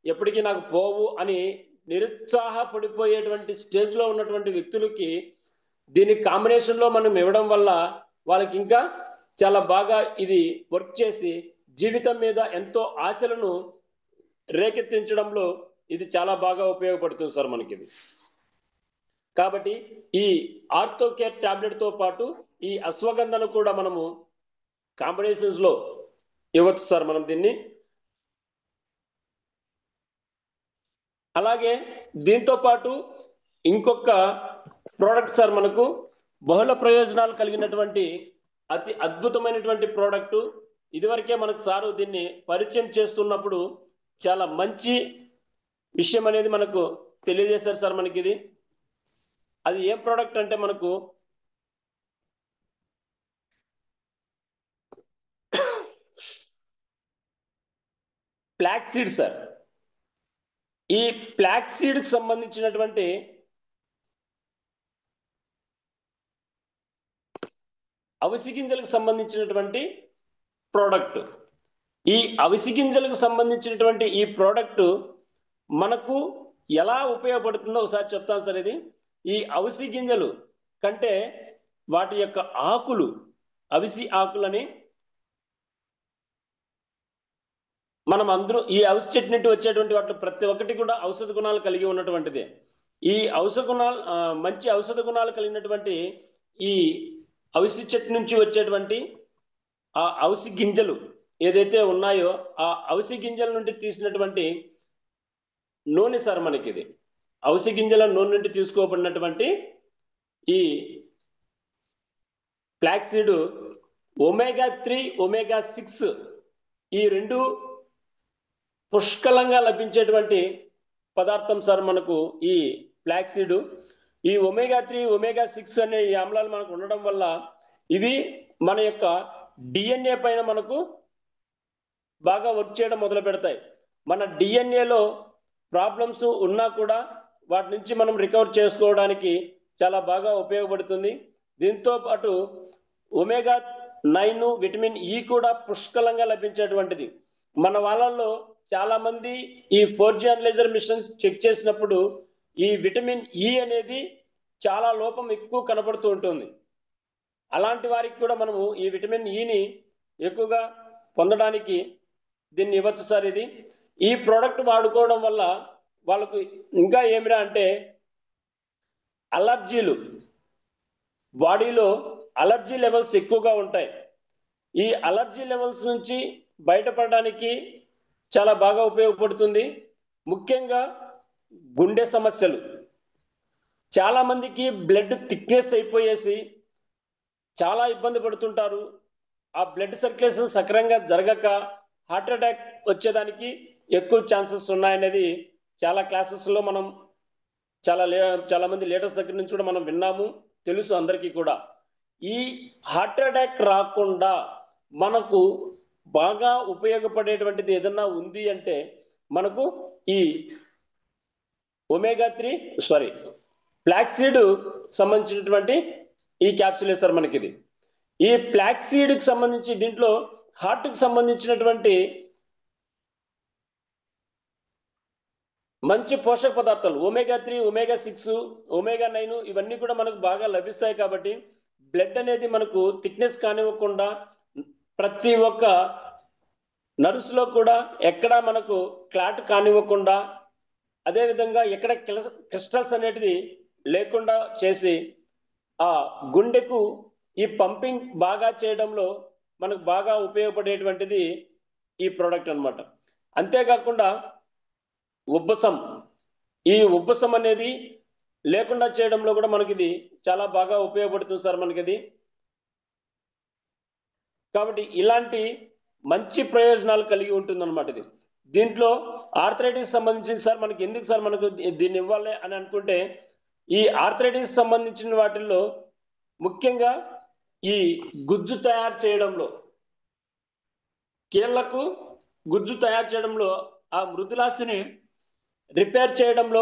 ఎప్పటికీ నాకు పోవు అని నిరుత్సాహపడిపోయేటువంటి స్టేజ్లో ఉన్నటువంటి వ్యక్తులకి దీని కాంబినేషన్లో మనం ఇవ్వడం వల్ల వాళ్ళకి ఇంకా చాలా బాగా ఇది వర్క్ చేసి జీవితం మీద ఎంతో ఆశలను రేకెత్తించడంలో ఇది చాలా బాగా ఉపయోగపడుతుంది సార్ మనకి ఇది. కాబట్టి ఈ ఆర్థోకేర్ టాబ్లెట్తో పాటు ఈ అశ్వగంధను కూడా మనము కాంబినేషన్స్ లో ఇవ్వచ్చు సార్ మనం దీన్ని. అలాగే దీంతో పాటు ఇంకొక ప్రోడక్ట్ సార్, మనకు బహుళ ప్రయోజనాలు కలిగినటువంటి అతి అద్భుతమైనటువంటి ప్రోడక్ట్. ఇదివరకే మనకు సారు దీన్ని పరిచయం చేస్తున్నప్పుడు చాలా మంచి విషయం అనేది మనకు తెలియజేశారు సార్ మనకి ఇది. అది ఏం ప్రోడక్ట్ అంటే మనకు ఫ్లాక్స్ సీడ్ సార్. ఈ ఫ్లాక్స్ సీడ్ కి సంబంధించినటువంటి అవిసి గింజలకు సంబంధించినటువంటి ప్రోడక్ట్. ఈ అవిసి గింజలకు సంబంధించినటువంటి ఈ ప్రోడక్ట్ మనకు ఎలా ఉపయోగపడుతుందో ఒకసారి చెప్తాను సార్. ఇది ఈ అవిసి గింజలు కంటే వాటి యొక్క ఆకులు, అవిసి ఆకులని మనం అందరూ ఈ అవిసి చెట్టు నుండి వచ్చేటువంటి వాటిలో ప్రతి ఒక్కటి కూడా ఔషధ గుణాలు కలిగి ఉన్నటువంటిదే. ఈ మంచి ఔషధ గుణాలు కలిగినటువంటి ఈ అవిసి చెట్టు నుంచి వచ్చేటువంటి ఆ అవిసి గింజలు ఏదైతే ఉన్నాయో ఆ అవిసి గింజల నుండి తీసినటువంటి నూనె సార్ మనకి ఇది. అవిసి గింజల నూనె నుండి తీసుకోబడినటువంటి ఈ ఫ్లాక్స్ సీడ్ omega-3, omega-6 ఈ రెండు పుష్కలంగా లభించేటువంటి పదార్థం సార్ మనకు ఈ ఫ్లాక్స్ సీడ్. ఈ omega-3, omega-6 అనే ఈ ఆమ్లాలు మనకు ఉండడం వల్ల ఇవి మన యొక్క డిఎన్ఏ పైన మనకు బాగా వర్క్ చేయడం మొదలు పెడతాయి. మన డిఎన్ఏలో ప్రాబ్లమ్స్ ఉన్నా కూడా వాటి నుంచి మనం రికవర్ చేసుకోవడానికి చాలా బాగా ఉపయోగపడుతుంది. దీంతో పాటు omega-9 విటమిన్ ఈ కూడా పుష్కలంగా లభించేటువంటిది. మన వాళ్ళల్లో చాలా మంది ఈ 4G అనలైజర్ మిషన్ చెక్ చేసినప్పుడు ఈ విటమిన్ ఈ అనేది చాలా లోపం ఎక్కువ కనబడుతూ ఉంటుంది. అలాంటి వారికి కూడా మనము ఈ విటమిన్ ఈని ఎక్కువగా పొందడానికి దీన్ని ఇవ్వచ్చు సార్. ఇది ఈ ప్రోడక్ట్ వాడుకోవడం వల్ల వాళ్ళకు ఇంకా ఏమిరా అంటే అలర్జీలు, బాడీలో అలర్జీ లెవెల్స్ ఎక్కువగా ఉంటాయి. ఈ అలర్జీ లెవెల్స్ నుంచి బయటపడడానికి చాలా బాగా ఉపయోగపడుతుంది. ముఖ్యంగా గుండె సమస్యలు, చాలా మందికి బ్లడ్ థిక్నెస్ అయిపోయేసి చాలా ఇబ్బంది పడుతుంటారు. ఆ బ్లడ్ సర్క్యులేషన్ సక్రమంగా జరగక హార్ట్ అటాక్ వచ్చేదానికి ఎక్కువ ఛాన్సెస్ ఉన్నాయనేది చాలా క్లాసెస్లో మనం చాలా మంది లీడర్స్ దగ్గర నుంచి కూడా మనం విన్నాము, తెలుసు అందరికీ కూడా. ఈ హార్ట్ అటాక్ రాకుండా మనకు బాగా ఉపయోగపడేటువంటిది ఏదన్నా ఉంది అంటే మనకు ఈ ఫ్లాక్సీడ్ సంబంధించినటువంటి ఈ క్యాప్సూల్ సార్. మనకి ఇది ఈ ఫ్లాక్సీడ్ కి సంబంధించి దీంట్లో హార్ట్ కి సంబంధించినటువంటి మంచి పోషక పదార్థాలు omega-3, omega-6, omega-9 ఇవన్నీ కూడా మనకు బాగా లభిస్తాయి. కాబట్టి బ్లడ్ అనేది మనకు థిక్నెస్ కానివ్వకుండా ప్రతి ఒక్క నర్వ్స్లో కూడా ఎక్కడ మనకు క్లాట్ కానివ్వకుండా, అదేవిధంగా ఎక్కడ క్రిస్టల్స్ అనేటివి లేకుండా చేసి ఆ గుండెకు ఈ పంపింగ్ బాగా చేయడంలో మనకు బాగా ఉపయోగపడేటువంటిది ఈ ప్రోడక్ట్ అన్నమాట. అంతేకాకుండా ఈ ఉబ్బసం అనేది లేకుండా చేయడంలో కూడా మనకి ఇది చాలా బాగా ఉపయోగపడుతుంది సార్ మనకి ఇది. కాబట్టి ఇలాంటి మంచి ప్రయోజనాలు కలిగి ఉంటుంది అన్నమాట ఇది. దీంట్లో ఆర్థరైటిస్ సంబంధించి సార్ మనకి ఎందుకు సార్ మనకు దీన్ని ఇవ్వాలి అని అనుకుంటే, ఈ ఆర్థరైటిస్ సంబంధించిన వాటిల్లో ముఖ్యంగా ఈ గుజ్జు తయారు చేయడంలో, కీళ్లకు గుజ్జు తయారు చేయడంలో, ఆ మృదులాస్థిని రిపేర్ చేయడంలో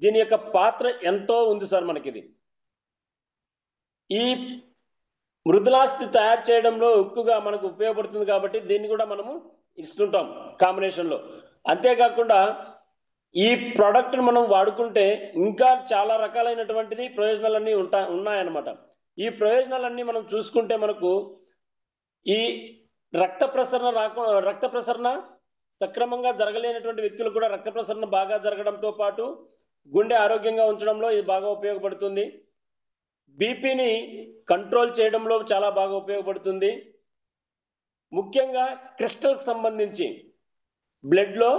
దీని యొక్క పాత్ర ఎంతో ఉంది సార్ మనకి ఇది. ఈ మృదులాస్థి తయారు చేయడంలో ఎక్కువగా మనకు ఉపయోగపడుతుంది కాబట్టి దీన్ని కూడా మనము ఇస్తుంటాం కాంబినేషన్లో. అంతేకాకుండా ఈ ప్రోడక్ట్ని మనం వాడుకుంటే ఇంకా చాలా రకాలైనటువంటిది ప్రయోజనాలన్నీ ఉన్నాయన్నమాట. ఈ ప్రయోజనాలన్నీ మనం చూసుకుంటే మనకు ఈ రక్త ప్రసరణ సక్రమంగా జరగలేనటువంటి వ్యక్తులు కూడా రక్త ప్రసరణ బాగా జరగడంతో పాటు గుండె ఆరోగ్యంగా ఉంచడంలో ఇది బాగా ఉపయోగపడుతుంది. బీపీని కంట్రోల్ చేయడంలో చాలా బాగా ఉపయోగపడుతుంది. ముఖ్యంగా క్రిస్టల్స్ సంబంధించి బ్లడ్లో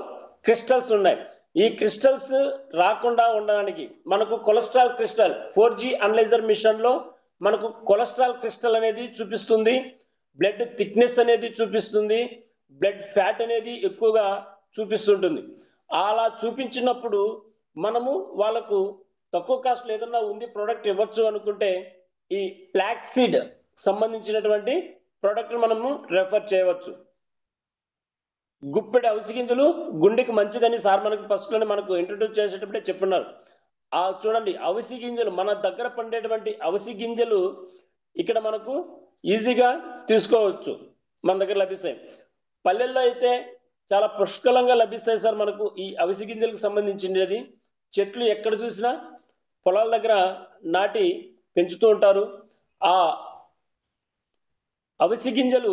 క్రిస్టల్స్ ఉన్నాయి. ఈ క్రిస్టల్స్ రాకుండా ఉండడానికి మనకు కొలెస్ట్రాల్ క్రిస్టల్ 4G అనలైజర్ మిషన్లో మనకు కొలెస్ట్రాల్ క్రిస్టల్ అనేది చూపిస్తుంది, బ్లడ్ థిక్నెస్ అనేది చూపిస్తుంది, బ్లడ్ ఫ్యాట్ అనేది ఎక్కువగా చూపిస్తుంటుంది. అలా చూపించినప్పుడు మనము వాళ్ళకు తక్కువ కాస్ట్లో ఏదన్నా ఉంది ప్రోడక్ట్ ఇవ్వచ్చు అనుకుంటే ఈ ఫ్లాక్సీడ్ సంబంధించినటువంటి ప్రోడక్ట్ మనము రెఫర్ చేయవచ్చు. గుప్పెడి అవిసె గింజలు గుండెకి మంచిదని సార్ మనకు ఫస్ట్లోనే మనకు ఇంట్రడ్యూస్ చేసేటప్పుడే చెప్పున్నారు. చూడండి, అవిసె గింజలు మన దగ్గర పండేటువంటి అవిసె గింజలు ఇక్కడ మనకు ఈజీగా తీసుకోవచ్చు, మన దగ్గర లభిస్తాయి. పల్లెల్లో అయితే చాలా పుష్కలంగా లభిస్తాయి సార్ మనకు ఈ అవిసె గింజలకు సంబంధించినది. చెట్లు ఎక్కడ చూసినా పొలాల దగ్గర నాటి పెంచుతూ ఉంటారు. ఆ అవిసె గింజలు,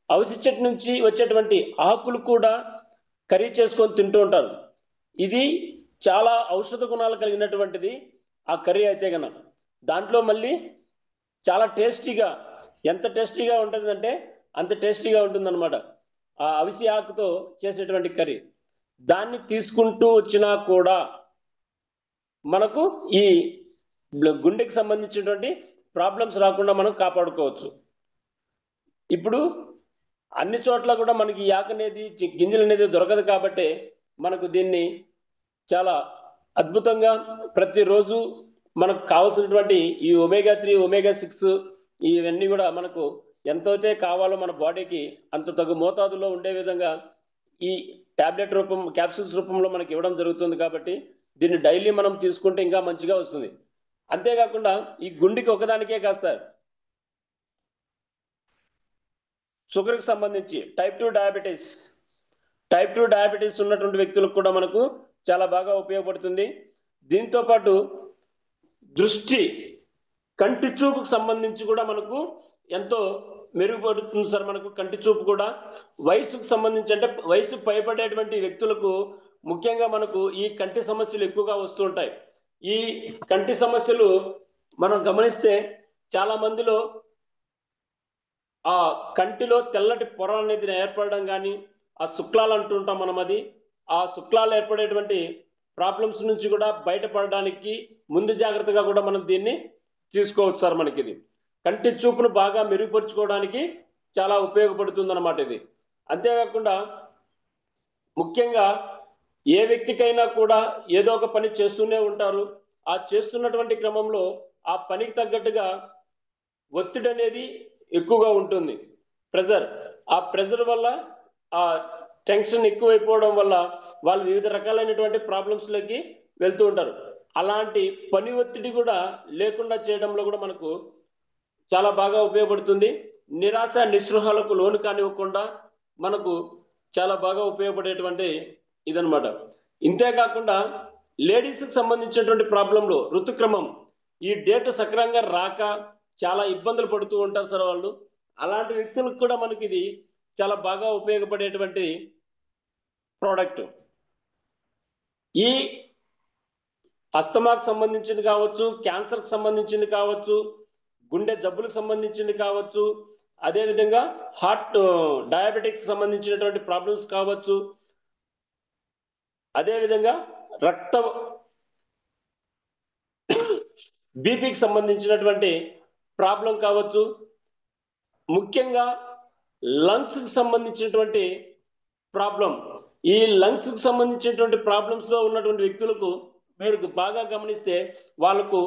అవిసె చెట్టు నుంచి వచ్చేటువంటి ఆకులు కూడా కర్రీ చేసుకొని తింటూ ఉంటారు. ఇది చాలా ఔషధ గుణాలు కలిగినటువంటిది ఆ కర్రీ అయితే కనుక. దాంట్లో మళ్ళీ చాలా టేస్టీగా, ఎంత టేస్టీగా ఉంటుందంటే అంత టేస్టీగా ఉంటుందన్నమాట ఆ అవిసె ఆకుతో చేసేటువంటి కర్రీ. దాన్ని తీసుకుంటూ వచ్చినా కూడా మనకు ఈ గుండెకి సంబంధించినటువంటి ప్రాబ్లమ్స్ రాకుండా మనం కాపాడుకోవచ్చు. ఇప్పుడు అన్ని చోట్ల కూడా మనకి ఈ ఆకు అనేది, గింజలు అనేది దొరకదు కాబట్టి మనకు దీన్ని చాలా అద్భుతంగా ప్రతిరోజు మనకు కావాల్సినటువంటి ఈ omega-3, omega-6 ఇవన్నీ కూడా మనకు ఎంతైతే కావాలో మన బాడీకి అంత తగు మోతాదులో ఉండే విధంగా ఈ టాబ్లెట్ రూపం, క్యాప్సూల్స్ రూపంలో మనకి ఇవ్వడం జరుగుతుంది. కాబట్టి దీన్ని డైలీ మనం తీసుకుంటే ఇంకా మంచిగా వస్తుంది. అంతేకాకుండా ఈ గుండెకి ఒకదానికే కాదు సార్, షుగర్కి సంబంధించి టైప్ 2 డయాబెటీస్ ఉన్నటువంటి వ్యక్తులకు కూడా మనకు చాలా బాగా ఉపయోగపడుతుంది. దీంతో పాటు దృష్టి, కంటి చూపుకు సంబంధించి కూడా మనకు ఎంతో మెరుగుపడుతుంది సార్. మనకు కంటి చూపు కూడా వయసుకు సంబంధించి, అంటే వయసు పైబడేటువంటి వ్యక్తులకు ముఖ్యంగా మనకు ఈ కంటి సమస్యలు ఎక్కువగా వస్తూ ఉంటాయి. ఈ కంటి సమస్యలు మనం గమనిస్తే చాలా మందిలో ఆ కంటిలో తెల్లటి పొర అనేది ఏర్పడడం కానీ, ఆ శుక్లాలు అంటుంటాం మనం, అది ఆ శుక్లాలు ఏర్పడేటువంటి ప్రాబ్లమ్స్ నుంచి కూడా బయటపడడానికి ముందు జాగ్రత్తగా కూడా మనం దీన్ని తీసుకోవచ్చు సార్. మనకి ఇది కంటి చూపును బాగా మెరుగుపరుచుకోవడానికి చాలా ఉపయోగపడుతుంది అన్నమాట ఇది. అంతేకాకుండా ముఖ్యంగా ఏ వ్యక్తికైనా కూడా ఏదో ఒక పని చేస్తూనే ఉంటారు. ఆ చేస్తున్నటువంటి క్రమంలో ఆ పనికి తగ్గట్టుగా ఒత్తిడి అనేది ఎక్కువగా ఉంటుంది, ప్రెజర్. ఆ ప్రెజర్ వల్ల, ఆ టెన్షన్ ఎక్కువైపోవడం వల్ల వాళ్ళు వివిధ రకాలైనటువంటి ప్రాబ్లమ్స్లోకి వెళ్తూ ఉంటారు. అలాంటి పని ఒత్తిడి కూడా లేకుండా చేయడంలో కూడా మనకు చాలా బాగా ఉపయోగపడుతుంది. నిరాశ నిస్పృహలకు లోను కానివ్వకుండా మనకు చాలా బాగా ఉపయోగపడేటువంటి ఇదనమాట. ఇంతేకాకుండా లేడీస్కి సంబంధించినటువంటి ప్రాబ్లంలో ఋతుక్రమం, ఈ డేట్ సక్రమంగా రాక చాలా ఇబ్బందులు పడుతూ ఉంటారు సార్ వాళ్ళు. అలాంటి వ్యక్తులకు కూడా మనకి ఇది చాలా బాగా ఉపయోగపడేటువంటి ప్రోడక్ట్. ఈ అస్తమాకు సంబంధించింది కావచ్చు, క్యాన్సర్కి సంబంధించింది కావచ్చు, గుండె జబ్బులకు సంబంధించింది కావచ్చు, అదేవిధంగా హార్ట్ డయాబెటిక్స్ సంబంధించినటువంటి ప్రాబ్లమ్స్ కావచ్చు, అదేవిధంగా రక్త బీపీకి సంబంధించినటువంటి ప్రాబ్లం కావచ్చు, ముఖ్యంగా లంగ్స్కి సంబంధించినటువంటి ప్రాబ్లం. ఈ లంగ్స్కి సంబంధించినటువంటి ప్రాబ్లమ్స్లో ఉన్నటువంటి వ్యక్తులకు మీరు బాగా గమనిస్తే వాళ్ళకు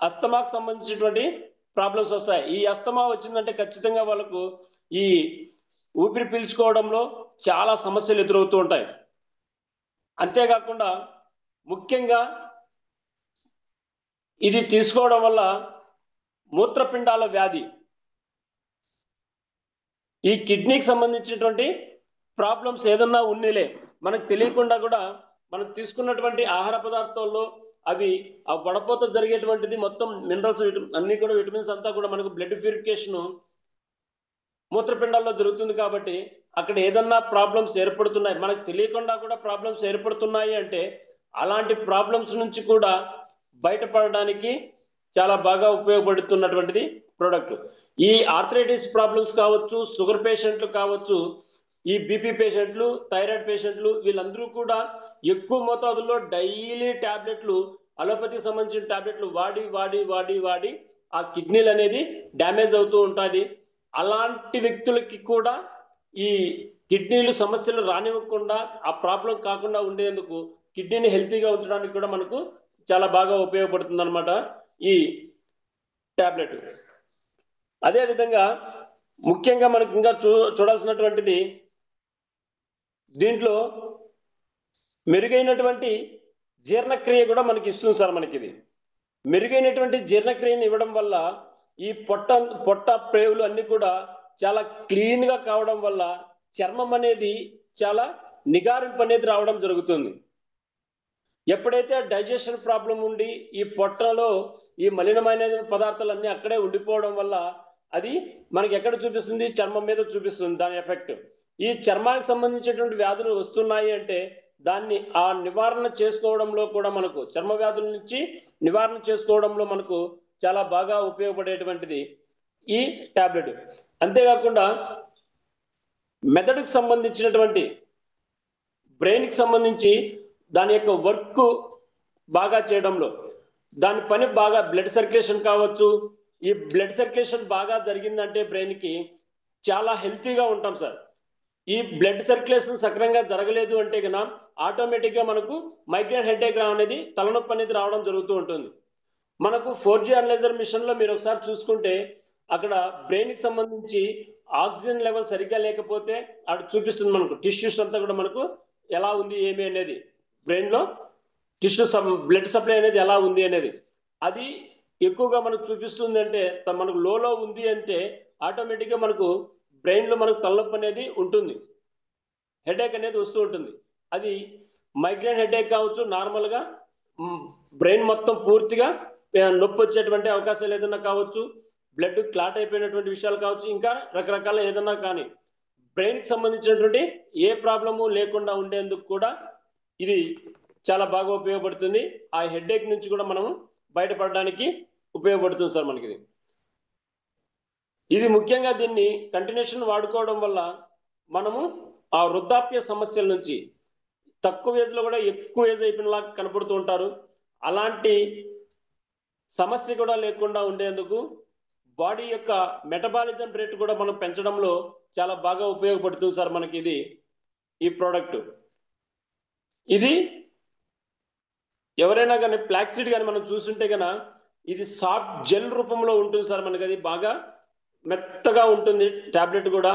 అస్తమాకు సంబంధించినటువంటి ప్రాబ్లమ్స్ వస్తాయి. ఈ అస్తమా వచ్చిందంటే ఖచ్చితంగా వాళ్ళకు ఈ ఊపిరి పీల్చుకోవడంలో చాలా సమస్యలు ఎదురవుతూ ఉంటాయి. అంతేకాకుండా ముఖ్యంగా ఇది తీసుకోవడం వల్ల మూత్రపిండాల వ్యాధి, ఈ కిడ్నీకి సంబంధించినటువంటి ప్రాబ్లమ్స్ ఏదన్నా ఉన్నీలే మనకు తెలియకుండా కూడా మనం తీసుకున్నటువంటి ఆహార పదార్థాల్లో అవి ఆ వడపోత జరిగేటువంటిది మొత్తం మినరల్స్ అన్ని కూడా విటమిన్స్ అంతా కూడా మనకు బ్లడ్ ప్యూరిఫికేషన్ మూత్రపిండాల్లో జరుగుతుంది. కాబట్టి అక్కడ ఏదన్నా ప్రాబ్లమ్స్ ఏర్పడుతున్నాయి, మనకు తెలియకుండా కూడా ప్రాబ్లమ్స్ ఏర్పడుతున్నాయి అంటే అలాంటి ప్రాబ్లమ్స్ నుంచి కూడా బయటపడడానికి చాలా బాగా ఉపయోగపడుతున్నటువంటిది ప్రోడక్ట్. ఈ ఆర్థరైటిస్ ప్రాబ్లమ్స్ కావచ్చు, షుగర్ పేషెంట్లు కావచ్చు, ఈ బీపీ పేషెంట్లు, థైరాయిడ్ పేషెంట్లు, వీళ్ళందరూ కూడా ఎక్కువ మోతాదుల్లో డైలీ టాబ్లెట్లు, అలోపతికి సంబంధించిన టాబ్లెట్లు వాడి వాడి వాడి వాడి ఆ కిడ్నీలు అనేది డ్యామేజ్ అవుతూ ఉంటుంది. అలాంటి వ్యక్తులకి కూడా ఈ కిడ్నీలు సమస్యలు రానివ్వకుండా, ఆ ప్రాబ్లం కాకుండా ఉండేందుకు, కిడ్నీని హెల్తీగా ఉంచడానికి కూడా మనకు చాలా బాగా ఉపయోగపడుతుంది అనమాట ఈ టాబ్లెట్. అదేవిధంగా ముఖ్యంగా మనకి ఇంకా చూడాల్సినటువంటిది, దీంట్లో మెరుగైనటువంటి జీర్ణక్రియ కూడా మనకి ఇస్తుంది సార్. మనకి ఇది మెరుగైనటువంటి జీర్ణక్రియను ఇవ్వడం వల్ల ఈ పొట్ట ప్రేవులు అన్ని కూడా చాలా క్లీన్ గా కావడం వల్ల చర్మం అనేది చాలా నిగారింపు అనేది రావడం జరుగుతుంది. ఎప్పుడైతే డైజెషన్ ప్రాబ్లం ఉండి ఈ పొట్టలో ఈ మలినమైన పదార్థాలన్నీ అక్కడే ఉండిపోవడం వల్ల అది మనకి ఎక్కడ చూపిస్తుంది, చర్మం మీద చూపిస్తుంది దాని ఎఫెక్ట్. ఈ చర్మానికి సంబంధించినటువంటి వ్యాధులు వస్తున్నాయి అంటే దాన్ని ఆ నివారణ చేసుకోవడంలో కూడా మనకు, చర్మ వ్యాధుల నుంచి నివారణ చేసుకోవడంలో మనకు చాలా బాగా ఉపయోగపడేటువంటిది ఈ టాబ్లెట్. అంతేకాకుండా మెదడుకు సంబంధించినటువంటి, బ్రెయిన్కి సంబంధించి దాని యొక్క వర్క్ బాగా చేయడంలో, దాని పని బాగా, బ్లడ్ సర్క్యులేషన్ కావచ్చు, ఈ బ్లడ్ సర్క్యులేషన్ బాగా జరిగిందంటే బ్రెయిన్కి చాలా హెల్తీగా ఉంటాం సార్. ఈ బ్లడ్ సర్క్యులేషన్ సక్రమంగా జరగలేదు అంటే కనుక ఆటోమేటిక్గా మనకు మైగ్రేన్ హెడేక్ అనేది, తలనొప్పి అనేది రావడం జరుగుతూ ఉంటుంది. మనకు 4G అనలైజర్ మిషన్లో మీరు ఒకసారి చూసుకుంటే అక్కడ బ్రెయిన్కి సంబంధించి ఆక్సిజన్ లెవెల్ సరిగ్గా లేకపోతే అక్కడ చూపిస్తుంది మనకు టిష్యూస్ అంతా కూడా మనకు ఎలా ఉంది ఏమి అనేది, బ్రెయిన్లో టిష్యూ బ్లడ్ సప్లై అనేది ఎలా ఉంది అనేది. అది ఎక్కువగా మనకు చూపిస్తుంది అంటే మనకు లోలో ఉంది అంటే ఆటోమేటిక్గా మనకు బ్రెయిన్లో మనకు తలనొప్పి అనేది ఉంటుంది, హెడేక్ అనేది వస్తూ ఉంటుంది. అది మైగ్రేన్ హెడేక్ కావచ్చు, నార్మల్గా బ్రెయిన్ మొత్తం పూర్తిగా నొప్పి వచ్చేటువంటి అవకాశాలు ఏదైనా కావచ్చు, బ్లడ్ క్లాట్ అయిపోయినటువంటి విషయాలు కావచ్చు, ఇంకా రకరకాల ఏదైనా కానీ బ్రెయిన్కి సంబంధించినటువంటి ఏ ప్రాబ్లము లేకుండా ఉండేందుకు కూడా ఇది చాలా బాగా ఉపయోగపడుతుంది. ఆ హెడేక్ నుంచి కూడా మనం బయటపడడానికి ఉపయోగపడుతుంది సార్ మనకి ఇది ముఖ్యంగా దీన్ని కంటిన్యూషన్ వాడుకోవడం వల్ల మనము ఆ వృద్ధాప్య సమస్యల నుంచి తక్కువ ఏజ్ లో కూడా ఎక్కువ ఏజ్ అయిపోయినలా కనపడుతూ ఉంటారు. అలాంటి సమస్య కూడా లేకుండా ఉండేందుకు బాడీ యొక్క మెటబాలిజం రేట్ కూడా మనం పెంచడంలో చాలా బాగా ఉపయోగపడుతుంది సార్ మనకి ఇది ఈ ప్రోడక్ట్. ఇది ఎవరైనా కానీ ఫ్లాక్సీడ్ కానీ మనం చూస్తుంటే కనుక ఇది సాఫ్ట్ జెల్ రూపంలో ఉంటుంది సార్ మనకి. అది బాగా మెత్తగా ఉంటుంది. టాబ్లెట్ కూడా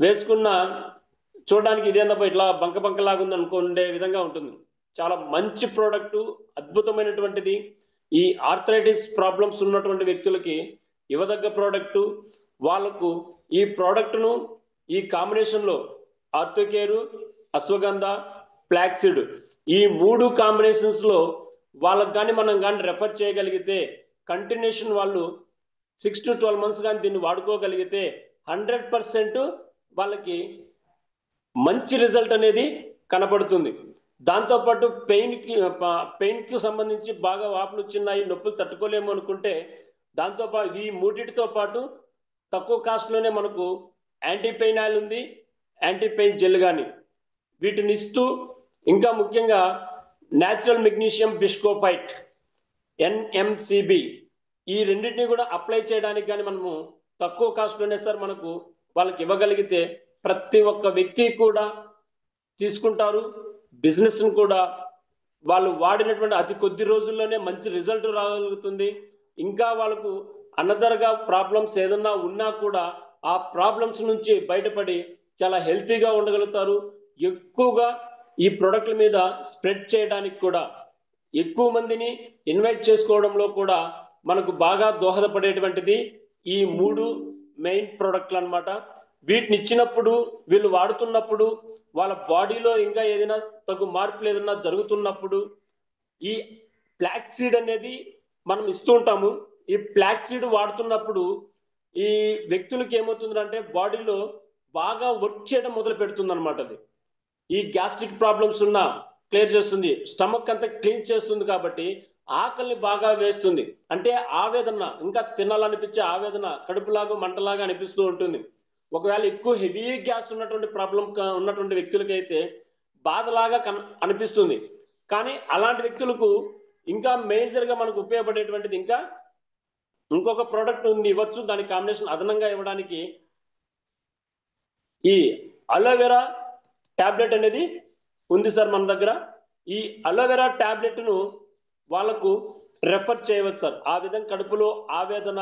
వేసుకున్న చూడడానికి ఇదేందబ్బా ఇట్లా బంక బంకలాగా ఉంది అనుకుండే విధంగా ఉంటుంది. చాలా మంచి ప్రోడక్ట్, అద్భుతమైనటువంటిది. ఈ ఆర్థరైటిస్ ప్రాబ్లమ్స్ ఉన్నటువంటి వ్యక్తులకి ఇవ్వదగ్గ ప్రోడక్ట్. వాళ్ళకు ఈ ప్రోడక్ట్ను ఈ కాంబినేషన్లో ఆర్థోకేరు, అశ్వగంధ, ఫ్లాక్సీడ్ ఈ 3 కాంబినేషన్స్లో వాళ్ళకి కానీ మనం కానీ రెఫర్ చేయగలిగితే కంటిన్యూషన్ వాళ్ళు 6 to 12 months కానీ దీన్ని వాడుకోగలిగితే 100% వాళ్ళకి మంచి రిజల్ట్ అనేది కనపడుతుంది. దాంతోపాటు పెయిన్కి సంబంధించి బాగా వాపులు వచ్చినాయి, నొప్పులు తట్టుకోలేము అనుకుంటే దాంతోపాటు ఈ 3టితో పాటు తక్కువ కాస్ట్లోనే మనకు యాంటీ పెయిన్ ఆయిల్ ఉంది, యాంటీ పెయిన్ జెల్ కానీ వీటిని ఇస్తూ ఇంకా ముఖ్యంగా న్యాచురల్ మెగ్నీషియం బిస్కోఫైట్ NMCB ఈ రెండింటినీ కూడా అప్లై చేయడానికి కానీ మనము తక్కువ కాస్ట్లోనే సార్ మనకు వాళ్ళకి ఇవ్వగలిగితే ప్రతి ఒక్క వ్యక్తి కూడా తీసుకుంటారు. బిజినెస్ను కూడా వాళ్ళు వాడినటువంటి అతి కొద్ది రోజుల్లోనే మంచి రిజల్ట్ రాగలుగుతుంది. ఇంకా వాళ్ళకు అనదర్గా ప్రాబ్లమ్స్ ఏదన్నా ఉన్నా కూడా ఆ ప్రాబ్లమ్స్ నుంచి బయటపడి చాలా హెల్తీగా ఉండగలుగుతారు. ఎక్కువగా ఈ ప్రోడక్ట్ల మీద స్ప్రెడ్ చేయడానికి కూడా ఎక్కువ మందిని ఇన్వైట్ చేసుకోవడంలో కూడా మనకు బాగా దోహదపడేటువంటిది ఈ 3 మెయిన్ ప్రోడక్ట్లు అన్నమాట. వీటిని ఇచ్చినప్పుడు వీళ్ళు వాడుతున్నప్పుడు వాళ్ళ బాడీలో ఇంకా ఏదైనా తగు మార్పులు ఏదైనా జరుగుతున్నప్పుడు ఈ ఫ్లాక్సీడ్ అనేది మనం ఇస్తూ ఉంటాము. ఈ ఫ్లాక్సీడ్ వాడుతున్నప్పుడు ఈ వ్యక్తులకి ఏమవుతుందంటే బాడీలో బాగా వర్క్ చేయడం మొదలు పెడుతుంది అనమాట. అది ఈ గ్యాస్ట్రిక్ ప్రాబ్లమ్స్ ఉన్నా క్లియర్ చేస్తుంది, స్టమక్ అంతా క్లీన్ చేస్తుంది. కాబట్టి ఆకలిని బాగా వేస్తుంది. అంటే ఆవేదన ఇంకా తినాలనిపించే ఆవేదన కడుపులాగా మంటలాగా అనిపిస్తూ ఉంటుంది. ఒకవేళ ఎక్కువ హెవీ గ్యాస్ ఉన్నటువంటి ప్రాబ్లం ఉన్నటువంటి వ్యక్తులకైతే బాధలాగా అనిపిస్తుంది. కానీ అలాంటి వ్యక్తులకు ఇంకా మేజర్గా మనకు ఉపయోగపడేటువంటిది ఇంకా ఇంకొక ప్రోడక్ట్ ఉంది ఇవ్వచ్చు. దాని కాంబినేషన్ అదనంగా ఇవ్వడానికి ఈ అలోవెరా టాబ్లెట్ అనేది ఉంది సార్ మన దగ్గర. ఈ అలోవెరా టాబ్లెట్ను వాళ్ళకు రెఫర్ చేయవచ్చు సార్. ఆ విధంగా కడుపులో ఆవేదన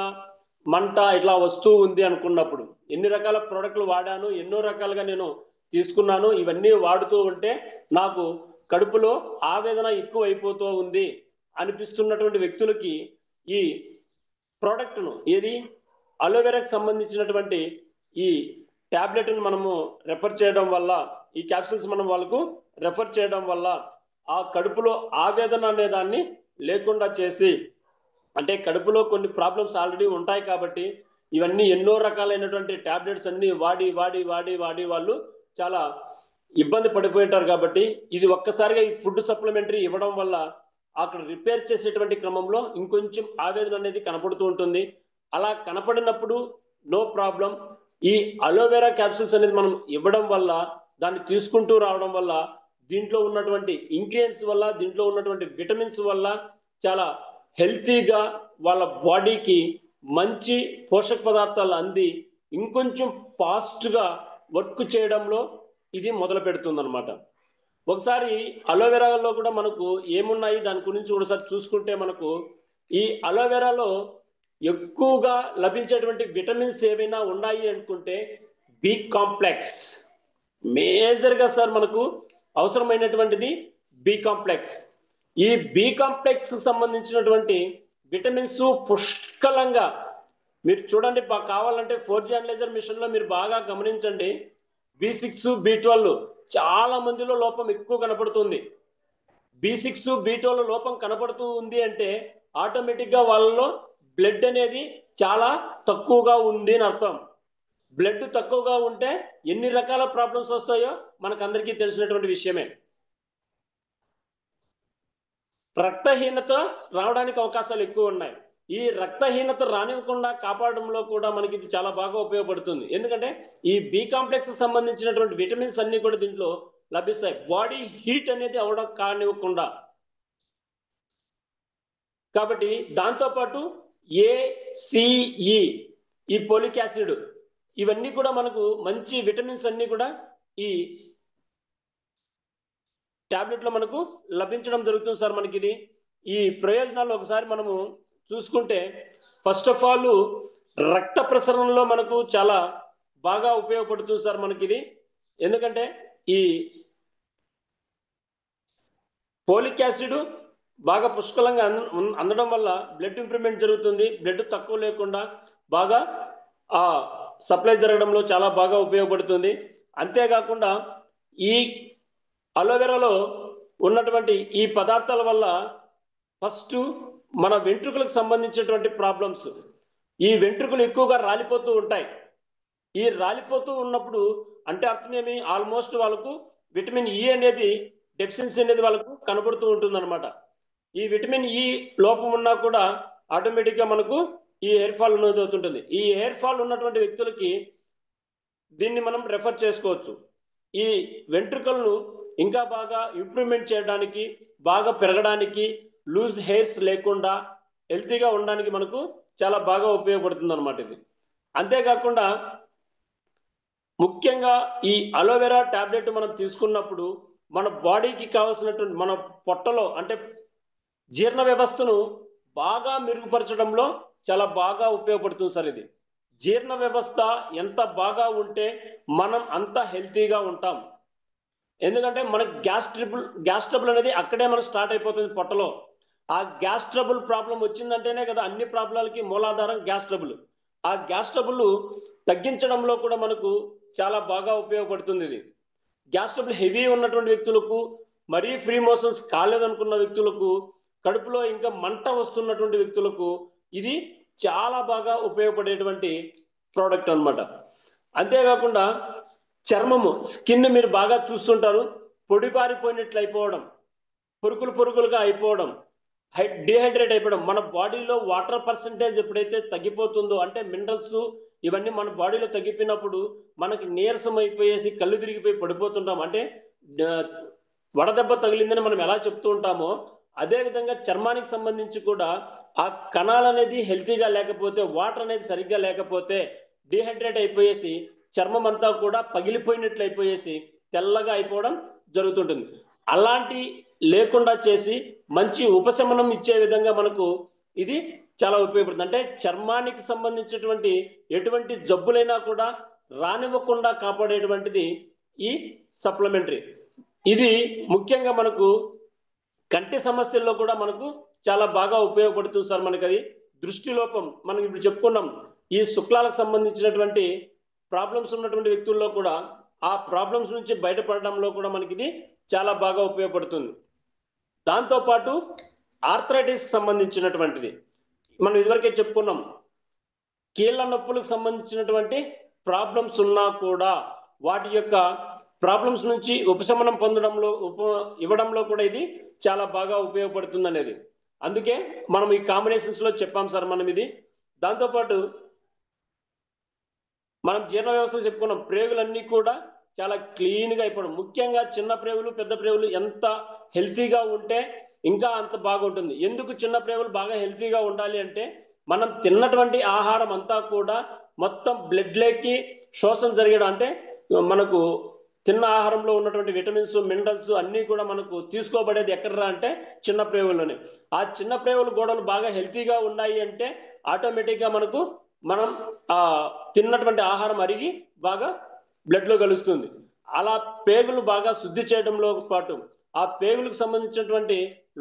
మంట ఇట్లా వస్తూ ఉంది అనుకున్నప్పుడు ఎన్ని రకాల ప్రోడక్ట్లు వాడాను, ఎన్నో రకాలుగా నేను తీసుకున్నాను, ఇవన్నీ వాడుతూ ఉంటే నాకు కడుపులో ఆవేదన ఎక్కువ అయిపోతూ ఉంది అనిపిస్తున్నటువంటి వ్యక్తులకి ఈ ప్రోడక్ట్ను ఏది అలోవెరాకి సంబంధించినటువంటి ఈ టాబ్లెట్ను మనము రెఫర్ చేయడం వల్ల, ఈ క్యాప్సూల్స్ మనం వాళ్ళకు రెఫర్ చేయడం వల్ల ఆ కడుపులో ఆవేదన అనే దాన్ని లేకుండా చేసి, అంటే కడుపులో కొన్ని ప్రాబ్లమ్స్ ఆల్రెడీ ఉంటాయి కాబట్టి ఇవన్నీ ఎన్నో రకాలైనటువంటి టాబ్లెట్స్ అన్ని వాడి వాడి వాడి వాడి వాళ్ళు చాలా ఇబ్బంది పడిపోయింటారు. కాబట్టి ఇది ఒక్కసారిగా ఈ ఫుడ్ సప్లిమెంటరీ ఇవ్వడం వల్ల అక్కడ రిపేర్ చేసేటువంటి క్రమంలో ఇంకొంచెం ఆవేదన అనేది కనపడుతూ ఉంటుంది. అలా కనపడినప్పుడు నో ప్రాబ్లం. ఈ అలోవెరా క్యాప్సూల్స్ అనేది మనం ఇవ్వడం వల్ల, దాన్ని తీసుకుంటూ రావడం వల్ల, దీంట్లో ఉన్నటువంటి ఇంగ్రీడియంట్స్ వల్ల, దీంట్లో ఉన్నటువంటి విటమిన్స్ వల్ల చాలా హెల్తీగా వాళ్ళ బాడీకి మంచి పోషక పదార్థాలు అంది ఇంకొంచెం ఫాస్ట్గా వర్క్ చేయడంలో ఇది మొదలు పెడుతుంది అనమాట. ఒకసారి అలోవెరాలో కూడా మనకు ఏమున్నాయి దాని గురించి ఒకసారి చూసుకుంటే మనకు ఈ అలోవెరాలో ఎక్కువగా లభించేటువంటి విటమిన్స్ ఏవైనా ఉన్నాయి అనుకుంటే బి కాంప్లెక్స్ మేజర్గా సార్ మనకు అవసరమైనటువంటిది బి కాంప్లెక్స్. ఈ బి కాంప్లెక్స్ సంబంధించినటువంటి విటమిన్స్ పుష్కలంగా మీరు చూడండి. కావాలంటే 4G అనలైజర్ మిషన్ లో మీరు బాగా గమనించండి. B6 B12 చాలా మందిలో లోపం ఎక్కువ కనపడుతుంది. B6 B12 లోపం కనపడుతూ ఉంది అంటే ఆటోమేటిక్గా వాళ్ళలో బ్లడ్ అనేది చాలా తక్కువగా ఉంది అని అర్థం. బ్లడ్ తక్కువగా ఉంటే ఎన్ని రకాల ప్రాబ్లమ్స్ వస్తాయో మనకందరికీ తెలిసినటువంటి విషయమే. రక్తహీనత రావడానికి అవకాశాలు ఎక్కువ ఉన్నాయి. ఈ రక్తహీనత రానివ్వకుండా కాపాడడంలో కూడా మనకి ఇది చాలా బాగా ఉపయోగపడుతుంది. ఎందుకంటే ఈ బి కాంప్లెక్స్ సంబంధించినటువంటి విటమిన్స్ అన్ని కూడా దీంట్లో లభిస్తాయి. బాడీ హీట్ అనేది అవడం కానివ్వకుండా. కాబట్టి దాంతోపాటు ఏసిఈ, ఈ పోలిక్ యాసిడ్, ఇవన్నీ కూడా మనకు మంచి విటమిన్స్ అన్ని కూడా ఈ టాబ్లెట్ లో మనకు లభించడం జరుగుతుంది సార్. మనకి ఇది ఈ ప్రయోజనాలు ఒకసారి మనము చూసుకుంటే, ఫస్ట్ ఆఫ్ ఆల్ రక్త ప్రసరణలో మనకు చాలా బాగా ఉపయోగపడుతుంది సార్ మనకి ఇది. ఎందుకంటే ఈ పోలిక్ యాసిడ్ బాగా పుష్కలంగా అందడం వల్ల బ్లడ్ ఇంప్రూవ్మెంట్ జరుగుతుంది. బ్లడ్ తక్కువ లేకుండా బాగా సప్లై జరగడంలో చాలా బాగా ఉపయోగపడుతుంది. అంతేకాకుండా ఈ అలోవెరాలో ఉన్నటువంటి ఈ పదార్థాల వల్ల ఫస్ట్ మన వెంట్రుకలకు సంబంధించినటువంటి ప్రాబ్లమ్స్, ఈ వెంట్రుకలు ఎక్కువగా రాలిపోతూ ఉంటాయి. ఈ రాలిపోతూ ఉన్నప్పుడు అంటే అర్థమేమి, ఆల్మోస్ట్ వాళ్ళకు విటమిన్ ఈ అనేది డెఫిషియన్సీ అనేది వాళ్ళకు కనబడుతూ ఉంటుంది అనమాట. ఈ విటమిన్ ఈ లోపం ఉన్నా కూడా ఆటోమేటిక్గా మనకు ఈ హెయిర్ ఫాల్ అనేది అవుతుంటుంది. ఈ హెయిర్ ఫాల్ ఉన్నటువంటి వ్యక్తులకి దీన్ని మనం రెఫర్ చేసుకోవచ్చు. ఈ వెంట్రుకలను ఇంకా బాగా ఇంప్రూవ్మెంట్ చేయడానికి, బాగా పెరగడానికి, లూజ్ హెయిర్స్ లేకుండా హెల్తీగా ఉండడానికి మనకు చాలా బాగా ఉపయోగపడుతుంది అనమాట ఇది. అంతేకాకుండా ముఖ్యంగా ఈ అలోవెరా టాబ్లెట్ మనం తీసుకున్నప్పుడు మన బాడీకి కావాల్సినటువంటి మన పొట్టలో అంటే జీర్ణ వ్యవస్థను బాగా మెరుగుపరచడంలో చాలా బాగా ఉపయోగపడుతుంది సార్ ఇది. జీర్ణ వ్యవస్థ ఎంత బాగా ఉంటే మనం అంత హెల్తీగా ఉంటాం. ఎందుకంటే మనకి గ్యాస్ ట్రబుల్ అనేది అక్కడే మనం స్టార్ట్ అయిపోతుంది పొట్టలో. ఆ గ్యాస్ ట్రబుల్ ప్రాబ్లం వచ్చిందంటేనే కదా అన్ని ప్రాబ్లాలకి మూలాధారం గ్యాస్ ట్రబుల్. ఆ గ్యాస్ ట్రబుల్ తగ్గించడంలో కూడా మనకు చాలా బాగా ఉపయోగపడుతుంది ఇది. గ్యాస్ ట్రబుల్ హెవీ ఉన్నటువంటి వ్యక్తులకు, మరీ ఫ్రీ మోషన్స్ కాలేదనుకున్న వ్యక్తులకు, కడుపులో ఇంకా మంట వస్తున్నటువంటి వ్యక్తులకు ఇది చాలా బాగా ఉపయోగపడేటువంటి ప్రోడక్ట్ అన్నమాట. అంతేకాకుండా చర్మము, స్కిన్ మీరు బాగా చూస్తుంటారు, పొడిబారిపోయినట్లు అయిపోవడం, పొరుకులుగా అయిపోవడం, డిహైడ్రేట్ అయిపోవడం. మన బాడీలో వాటర్ పర్సెంటేజ్ ఎప్పుడైతే తగ్గిపోతుందో అంటే మినరల్స్ ఇవన్నీ మన బాడీలో తగ్గిపోయినప్పుడు మనకి నీరసం అయిపోయేసి కళ్ళు తిరిగిపోయి పడిపోతుంటాం. అంటే వడదెబ్బ తగిలిందని మనం ఎలా చెప్తూ ఉంటామో అదే విధంగా చర్మానికి సంబంధించి కూడా ఆ కణాలు అనేది హెల్తీగా లేకపోతే, వాటర్ అనేది సరిగ్గా లేకపోతే డిహైడ్రేట్ అయిపోయేసి చర్మం అంతా కూడా పగిలిపోయినట్లు అయిపోయేసి తెల్లగా అయిపోవడం జరుగుతుంటుంది. అలాంటి లేకుండా చేసి మంచి ఉపశమనం ఇచ్చే విధంగా మనకు ఇది చాలా ఉపయోగపడుతుంది. అంటే చర్మానికి సంబంధించినటువంటి ఎటువంటి జబ్బులైనా కూడా రానివ్వకుండా కాపాడేటువంటిది ఈ సప్లిమెంటరీ. ఇది ముఖ్యంగా మనకు కంటి సమస్యల్లో కూడా మనకు చాలా బాగా ఉపయోగపడుతుంది సార్. మనకి అది దృష్టి లోపం మనం ఇప్పుడు చెప్పుకున్నాం. ఈ శుక్లాలకు సంబంధించినటువంటి ప్రాబ్లమ్స్ ఉన్నటువంటి వ్యక్తుల్లో కూడా ఆ ప్రాబ్లమ్స్ నుంచి బయటపడడంలో కూడా మనకి ఇది చాలా బాగా ఉపయోగపడుతుంది. దాంతోపాటు ఆర్థరైటిస్ సంబంధించినటువంటిది మనం ఇదివరకే చెప్పుకున్నాం. కీళ్ళ నొప్పులకు సంబంధించినటువంటి ప్రాబ్లమ్స్ ఉన్నా కూడా వాటి యొక్క ప్రాబ్లమ్స్ నుంచి ఉపశమనం పొందడంలో ఇవ్వడంలో కూడా ఇది చాలా బాగా ఉపయోగపడుతుంది అనేది. అందుకే మనం ఈ కాంబినేషన్స్ లో చెప్పాం సార్ మనం ఇది. దాంతోపాటు మనం జీర్ణ వ్యవస్థ చెప్పుకున్నాం. ప్రేగులన్నీ కూడా చాలా క్లీన్ గా అయిపోవడం, ముఖ్యంగా చిన్న ప్రేగులు పెద్ద ప్రేగులు ఎంత హెల్తీగా ఉంటే ఇంకా అంత బాగుంటుంది. ఎందుకు చిన్న ప్రేగులు బాగా హెల్తీగా ఉండాలి అంటే మనం తిన్నటువంటి ఆహారం అంతా కూడా మొత్తం బ్లడ్లోకి శోషణ జరిగడం. అంటే మనకు తిన్న ఆహారంలో ఉన్నటువంటి విటమిన్స్, మినరల్స్ అన్నీ కూడా మనకు తీసుకోబడేది ఎక్కడరా అంటే చిన్న ప్రేగుల్లోనే. ఆ చిన్న ప్రేగుల గోడలు బాగా హెల్తీగా ఉన్నాయి అంటే ఆటోమేటిక్గా మనం తిన్నటువంటి ఆహారం అరిగి బాగా బ్లడ్లో కలుస్తుంది. అలా పేగులు బాగా శుద్ధి చేయడంలో పాటు ఆ పేగులకు సంబంధించినటువంటి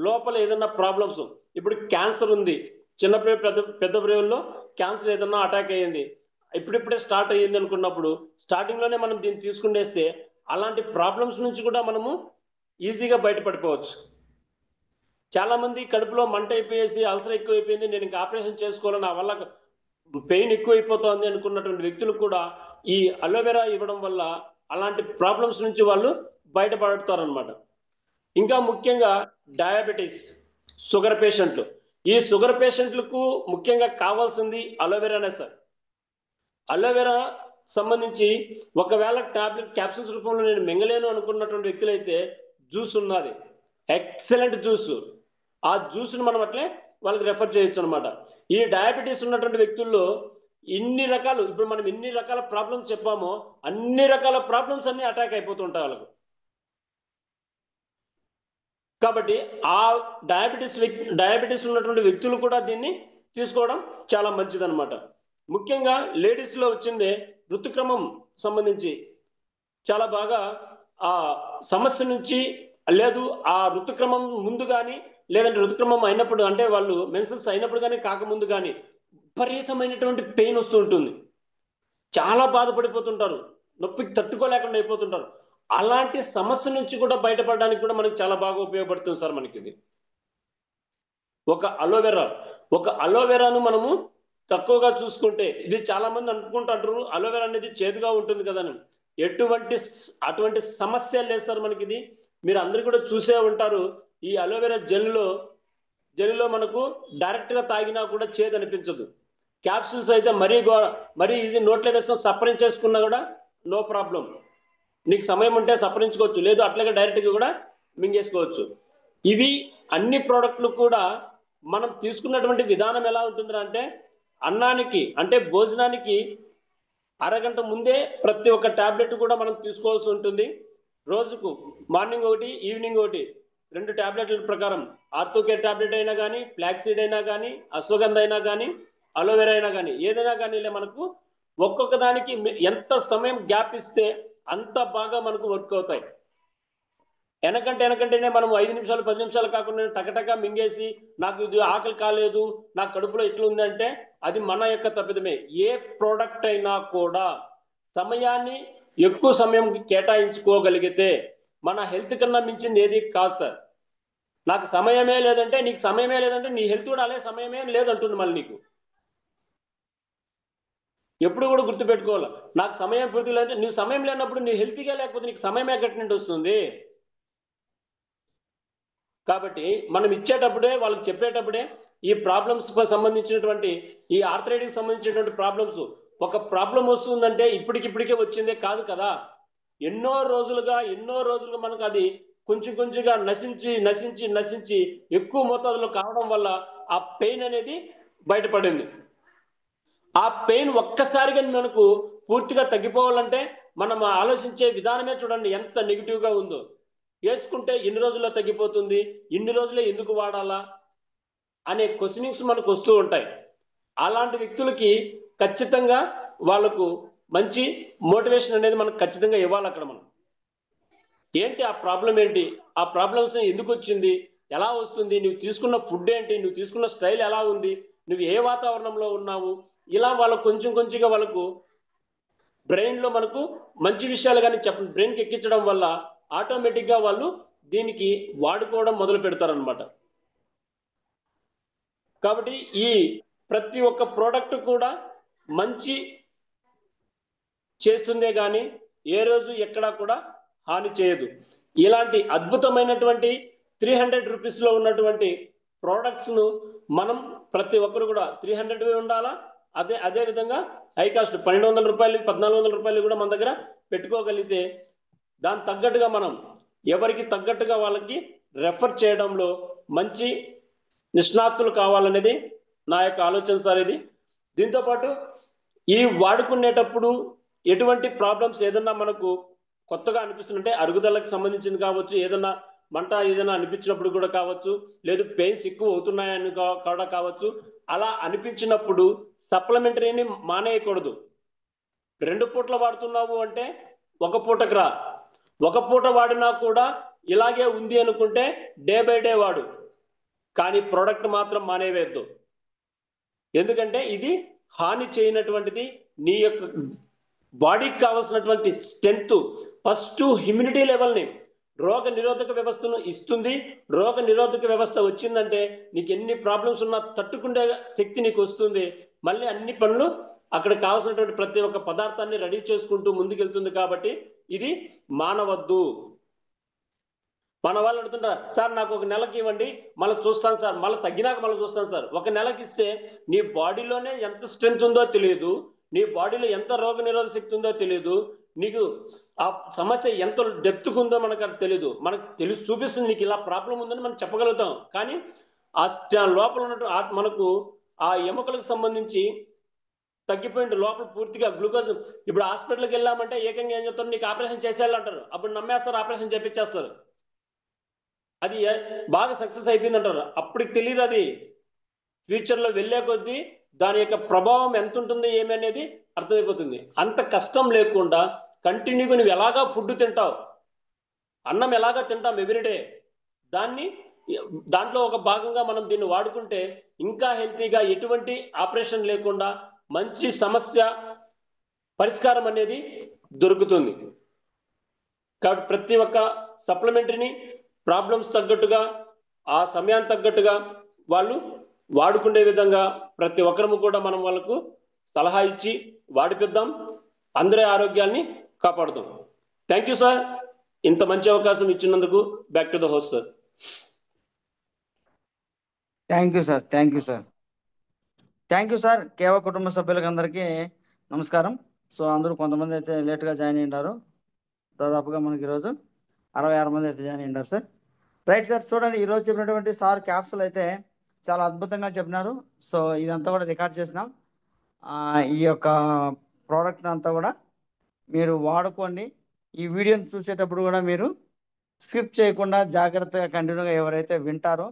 లోపల ఏదన్నా ప్రాబ్లమ్స్, ఇప్పుడు క్యాన్సర్ ఉంది, చిన్న ప్రేగు పెద్ద ప్రేగుల్లో క్యాన్సర్ ఏదన్నా అటాక్ అయ్యింది, ఇప్పుడిప్పుడే స్టార్ట్ అయ్యింది అనుకున్నప్పుడు స్టార్టింగ్లోనే మనం దీన్ని తీసుకునేస్తే అలాంటి ప్రాబ్లమ్స్ నుంచి కూడా మనము ఈజీగా బయటపడిపోవచ్చు. చాలా మంది కడుపులో మంట అయిపోయేసి అల్సర్ ఎక్కువైపోయింది, నేను ఇంకా ఆపరేషన్ చేసుకోవాలి, నా వల్ల పెయిన్ ఎక్కువైపోతుంది అనుకున్నటువంటి వ్యక్తులు కూడా ఈ అలోవెరా ఇవ్వడం వల్ల అలాంటి ప్రాబ్లమ్స్ నుంచి వాళ్ళు బయటపడతారనమాట. ఇంకా ముఖ్యంగా డయాబెటీస్, షుగర్ పేషెంట్లు, ఈ షుగర్ పేషెంట్లకు ముఖ్యంగా కావాల్సింది అలోవెరానే సార్. అలోవెరా సంబంధించి ఒకవేళ టాబ్లెట్ క్యాప్సూల్స్ రూపంలో నేను మింగలేను అనుకున్నటువంటి వ్యక్తులైతే జ్యూస్ ఉన్నది, ఎక్సలెంట్ జ్యూస్, ఆ జ్యూస్ని మనం అట్లే వాళ్ళకి రెఫర్ చేయొచ్చు అనమాట. ఈ డయాబెటీస్ ఉన్నటువంటి వ్యక్తుల్లో ఇన్ని రకాలు, ఇప్పుడు మనం ఎన్ని రకాల ప్రాబ్లమ్స్ చెప్పామో అన్ని రకాల ప్రాబ్లమ్స్ అన్ని అటాక్ అయిపోతుంటాయి వాళ్ళకు. కాబట్టి ఆ డయాబెటీస్ ఉన్నటువంటి వ్యక్తులు కూడా దీన్ని తీసుకోవడం చాలా మంచిదన్నమాట. ముఖ్యంగా లేడీస్లో వచ్చిందే ఋతుక్రమం సంబంధించి చాలా బాగా ఆ సమస్య నుంచి, లేదు ఆ ఋతుక్రమం ముందు కానీ లేదంటే ఋతుక్రమం అయినప్పుడు, అంటే వాళ్ళు మెన్సెస్ అయినప్పుడు కానీ కాకముందు కానీ విపరీతమైనటువంటి పెయిన్ వస్తూ ఉంటుంది, చాలా బాధపడిపోతుంటారు, నొప్పికి తట్టుకోలేకుండా అయిపోతుంటారు. అలాంటి సమస్య నుంచి కూడా బయటపడడానికి కూడా మనకి చాలా బాగా ఉపయోగపడుతుంది సార్. మనకి ఇది ఒక అలోవెరాను మనము తక్కువగా చూసుకుంటే, ఇది చాలా మంది అనుకుంటారు అలోవెరా అనేది చేదుగా ఉంటుంది కదని. అటువంటి సమస్య లేదు సార్ మనకి ఇది. మీరు అందరు కూడా చూసే ఉంటారు, ఈ అలోవెరా జెల్లో మనకు డైరెక్ట్ గా తాగినా కూడా చేదు అనిపించదు. క్యాప్సూల్స్ అయితే మరీ ఈజీ, నోట్లో వేసుకొని సప్పరించేసుకున్నా కూడా నో ప్రాబ్లం. నీకు సమయం ఉంటే సప్పరించుకోవచ్చు, లేదు అట్లాగే డైరెక్ట్గా కూడా మింగేసుకోవచ్చు. ఇవి అన్ని ప్రోడక్ట్లు కూడా మనం తీసుకున్నటువంటి విధానం ఎలా ఉంటుందంటే, అంటే అన్నానికి అంటే భోజనానికి అరగంట ముందే ప్రతి ఒక్క టాబ్లెట్ కూడా మనం తీసుకోవాల్సి ఉంటుంది. రోజుకు మార్నింగ్ ఒకటి, ఈవినింగ్ ఒకటి, 2 టాబ్లెట్ల ప్రకారం ఆర్థోకేర్ టాబ్లెట్ అయినా కానీ, ఫ్లాక్సీడ్ అయినా కానీ, అశ్వగంధ అయినా కానీ, అలోవెరా అయినా కానీ, ఏదైనా కానీ మనకు ఒక్కొక్క దానికి ఎంత సమయం గ్యాప్ ఇస్తే అంత బాగా మనకు వర్క్ అవుతాయి. వెనకంటేనే మనం 5 నిమిషాలు 10 నిమిషాలు కాకుండా టకటక మింగేసి నాకు ఇది ఆకలి కాలేదు, నా కడుపులో ఇట్లుందంటే అది మన యొక్క తప్పిదమే. ఏ ప్రోడక్ట్ అయినా కూడా సమయాన్ని ఎక్కువ సమయం కేటాయించుకోగలిగితే మన హెల్త్ కన్నా మించింది ఏది కాదు సార్. నాకు సమయమే లేదంటే, నీకు సమయమే లేదంటే నీ హెల్త్ కూడా అలే సమయమే లేదంటుంది మళ్ళీ నీకు. ఎప్పుడు కూడా గుర్తుపెట్టుకోవాలి, నాకు సమయం పూర్తి లేదంటే, నీ సమయం లేనప్పుడు నీ హెల్త్గా లేకపోతే నీకు సమయం ఎక్కడి నుండి వస్తుంది. కాబట్టి మనం ఇచ్చేటప్పుడే, వాళ్ళకి చెప్పేటప్పుడే ఈ ప్రాబ్లమ్స్ సంబంధించినటువంటి, ఈ ఆర్థరైటిస్ సంబంధించినటువంటి ప్రాబ్లమ్స్, ఒక ప్రాబ్లం వస్తుందంటే ఇప్పటికిప్పటికే వచ్చిందే కాదు కదా, ఎన్నో రోజులుగా మనకు అది కొంచెంగా నశించి ఎక్కువ మోతాదులో కావడం వల్ల ఆ పెయిన్ అనేది బయటపడింది. ఆ పెయిన్ ఒక్కసారిగా మనకు పూర్తిగా తగ్గిపోవాలంటే మనం ఆలోచించే విధానమే చూడండి ఎంత నెగిటివ్గా ఉందో. వేసుకుంటే ఎన్ని రోజుల్లో తగ్గిపోతుంది, ఇన్ని రోజులే ఎందుకు వాడాలా అనే క్వశ్చనింగ్స్ మనకు వస్తూ ఉంటాయి. అలాంటి వ్యక్తులకి ఖచ్చితంగా వాళ్ళకు మంచి మోటివేషన్ అనేది మనకు ఖచ్చితంగా ఇవ్వాలి. అక్కడ మనం ఏంటి ఆ ప్రాబ్లం ఏంటి, ఆ ప్రాబ్లమ్స్ ఎందుకు వచ్చింది, ఎలా వస్తుంది, నువ్వు తీసుకున్న ఫుడ్ ఏంటి, నువ్వు తీసుకున్న స్టైల్ ఎలా ఉంది, నువ్వు ఏ వాతావరణంలో ఉన్నావు, ఇలా వాళ్ళకు కొంచెంగా వాళ్ళకు బ్రెయిన్లో మనకు మంచి విషయాలు కానీ బ్రెయిన్కి ఎక్కించడం వల్ల ఆటోమేటిక్గా వాళ్ళు దీనికి వాడుకోవడం మొదలు పెడతారనమాట. కాబట్టి ఈ ప్రతి ఒక్క ప్రోడక్ట్ కూడా మంచి చేస్తుందే కానీ ఏ రోజు ఎక్కడా కూడా హాని చేయదు. ఇలాంటి అద్భుతమైనటువంటి 300 రూపీస్లో ఉన్నటువంటి ప్రోడక్ట్స్ను మనం ప్రతి ఒక్కరు కూడా 300 ఉండాలా, అదే విధంగా హై కాస్ట్ 1200 రూపాయలు 1400 రూపాయలు కూడా మన దగ్గర పెట్టుకోగలిగితే దాని తగ్గట్టుగా మనం ఎవరికి తగ్గట్టుగా వాళ్ళకి రెఫర్ చేయడంలో మంచి నిష్ణాతులు కావాలనేది నా యొక్క ఆలోచన సార్. ఇది దీంతోపాటు ఈ వాడుకునేటప్పుడు ఎటువంటి ప్రాబ్లమ్స్ ఏదన్నా మనకు కొత్తగా అనిపిస్తుంటే, అరుగుదలకు సంబంధించింది కావచ్చు, ఏదన్నా మంట ఏదైనా అనిపించినప్పుడు కూడా కావచ్చు, లేదు పెయిన్స్ ఎక్కువ అవుతున్నాయని కూడా కావచ్చు, అలా అనిపించినప్పుడు సప్లిమెంటరీని మానేయకూడదు. 2 పూటలు వాడుతున్నావు అంటే 1 పూటకు రా, 1 పూట వాడినా కూడా ఇలాగే ఉంది అనుకుంటే డే బై డే వాడు, కానీ ప్రోడక్ట్ మాత్రం మానేవేద్దు. ఎందుకంటే ఇది హాని చేయనటువంటిది. నీ యొక్క బాడీకి కావాల్సినటువంటి స్ట్రెంగ్త్, ఫస్ట్ ఇమ్యూనిటీ లెవెల్ని రోగ నిరోధక వ్యవస్థను ఇస్తుంది. రోగ నిరోధక వ్యవస్థ వచ్చిందంటే నీకు ఎన్ని ప్రాబ్లమ్స్ ఉన్నా తట్టుకునే శక్తి నీకు వస్తుంది. మళ్ళీ అన్ని పనులు అక్కడ కావాల్సినటువంటి ప్రతి ఒక్క పదార్థాన్ని రెడీ చేసుకుంటూ ముందుకెళ్తుంది. కాబట్టి ఇది మానవద్దు. మన వాళ్ళు అడుగుతుంటారు, సార్ నాకు ఒక నెలకి ఇవ్వండి, మళ్ళీ చూస్తాను సార్, మళ్ళీ తగ్గినాక మళ్ళీ చూస్తాను సార్. ఒక నెలకి ఇస్తే నీ బాడీలోనే ఎంత స్ట్రెంత్ ఉందో తెలియదు, నీ బాడీలో ఎంత రోగ నిరోధక శక్తి ఉందో తెలియదు, నీకు ఆ సమస్య ఎంత డెప్త్ ఉందో మనకు అది తెలియదు. మనకు తెలిసి చూపిస్తుంది నీకు ఇలా ప్రాబ్లం ఉందని మనం చెప్పగలుగుతాం. కానీ ఆ లోపల ఉన్నట్టు మనకు ఆ ఎముకలకు సంబంధించి తగ్గిపోయింది లోపల పూర్తిగా గ్లూకోజ్. ఇప్పుడు హాస్పిటల్కి వెళ్ళామంటే ఏకంగా ఏం చెప్తారు, నీకు ఆపరేషన్ చేసేయాలంటారు. అప్పుడు నమ్మేస్తారు, ఆపరేషన్ చేపించేస్తారు. అది బాగా సక్సెస్ అయిపోయింది అంటారు. అప్పటికి తెలియదు అది ఫ్యూచర్లో వెళ్ళే కొద్దీ దాని యొక్క ప్రభావం ఎంత ఉంటుంది ఏమి అనేది అర్థమైపోతుంది. అంత కష్టం లేకుండా కంటిన్యూగా నువ్వు ఎలాగా ఫుడ్ తింటావు, అన్నం ఎలాగా తింటాం ఎవ్రీడే, దాంట్లో ఒక భాగంగా మనం దీన్ని వాడుకుంటే ఇంకా హెల్తీగా ఎటువంటి ఆపరేషన్ లేకుండా మంచి సమస్య పరిష్కారం అనేది దొరుకుతుంది. కాబట్టి ప్రతి ఒక్క సప్లిమెంటరీని ప్రాబ్లమ్స్ తగ్గట్టుగా ఆ సమయానికి తగ్గట్టుగా వాళ్ళు వాడుకునే విధంగా ప్రతి ఒక్కరము కూడా మనం వాళ్ళకు సలహా ఇచ్చి వాడిపిద్దాం, అందరి ఆరోగ్యాన్ని కాపాడుదాం. థ్యాంక్ యూ సార్, ఇంత మంచి అవకాశం ఇచ్చినందుకు. Back to the host sir. Thank you sir, thank you sir, thank you sir. Keva కుటుంబ సభ్యులకు అందరికీ నమస్కారం. సో అందరూ కొంతమంది అయితే లేట్గా జాయిన్ అయ్యారు. దాదాపుగా మనకి ఈరోజు 66 మంది అయితే జాయిన్ అయ్యారు సార్. రైట్ సార్, చూడండి ఈరోజు చెప్పినటువంటి సార్ క్యాప్సుల్ అయితే చాలా అద్భుతంగా చెప్పినారు. సో ఇదంతా కూడా రికార్డ్ చేసినాం. ఈ యొక్క ప్రోడక్ట్ అంతా కూడా మీరు వాడుకోండి. ఈ వీడియోని చూసేటప్పుడు కూడా మీరు స్కిప్ చేయకుండా జాగ్రత్తగా కంటిన్యూగా ఎవరైతే వింటారో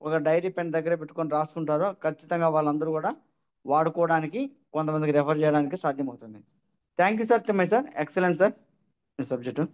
ఒక డైరీ పెన్ దగ్గర పెట్టుకొని రాసుకుంటారో ఖచ్చితంగా వాళ్ళందరూ కూడా వాడుకోవడానికి, కొంతమందికి రెఫర్ చేయడానికి సాధ్యమవుతుంది. Thank you sir, Thimmaiah sir, excellent sir me subject.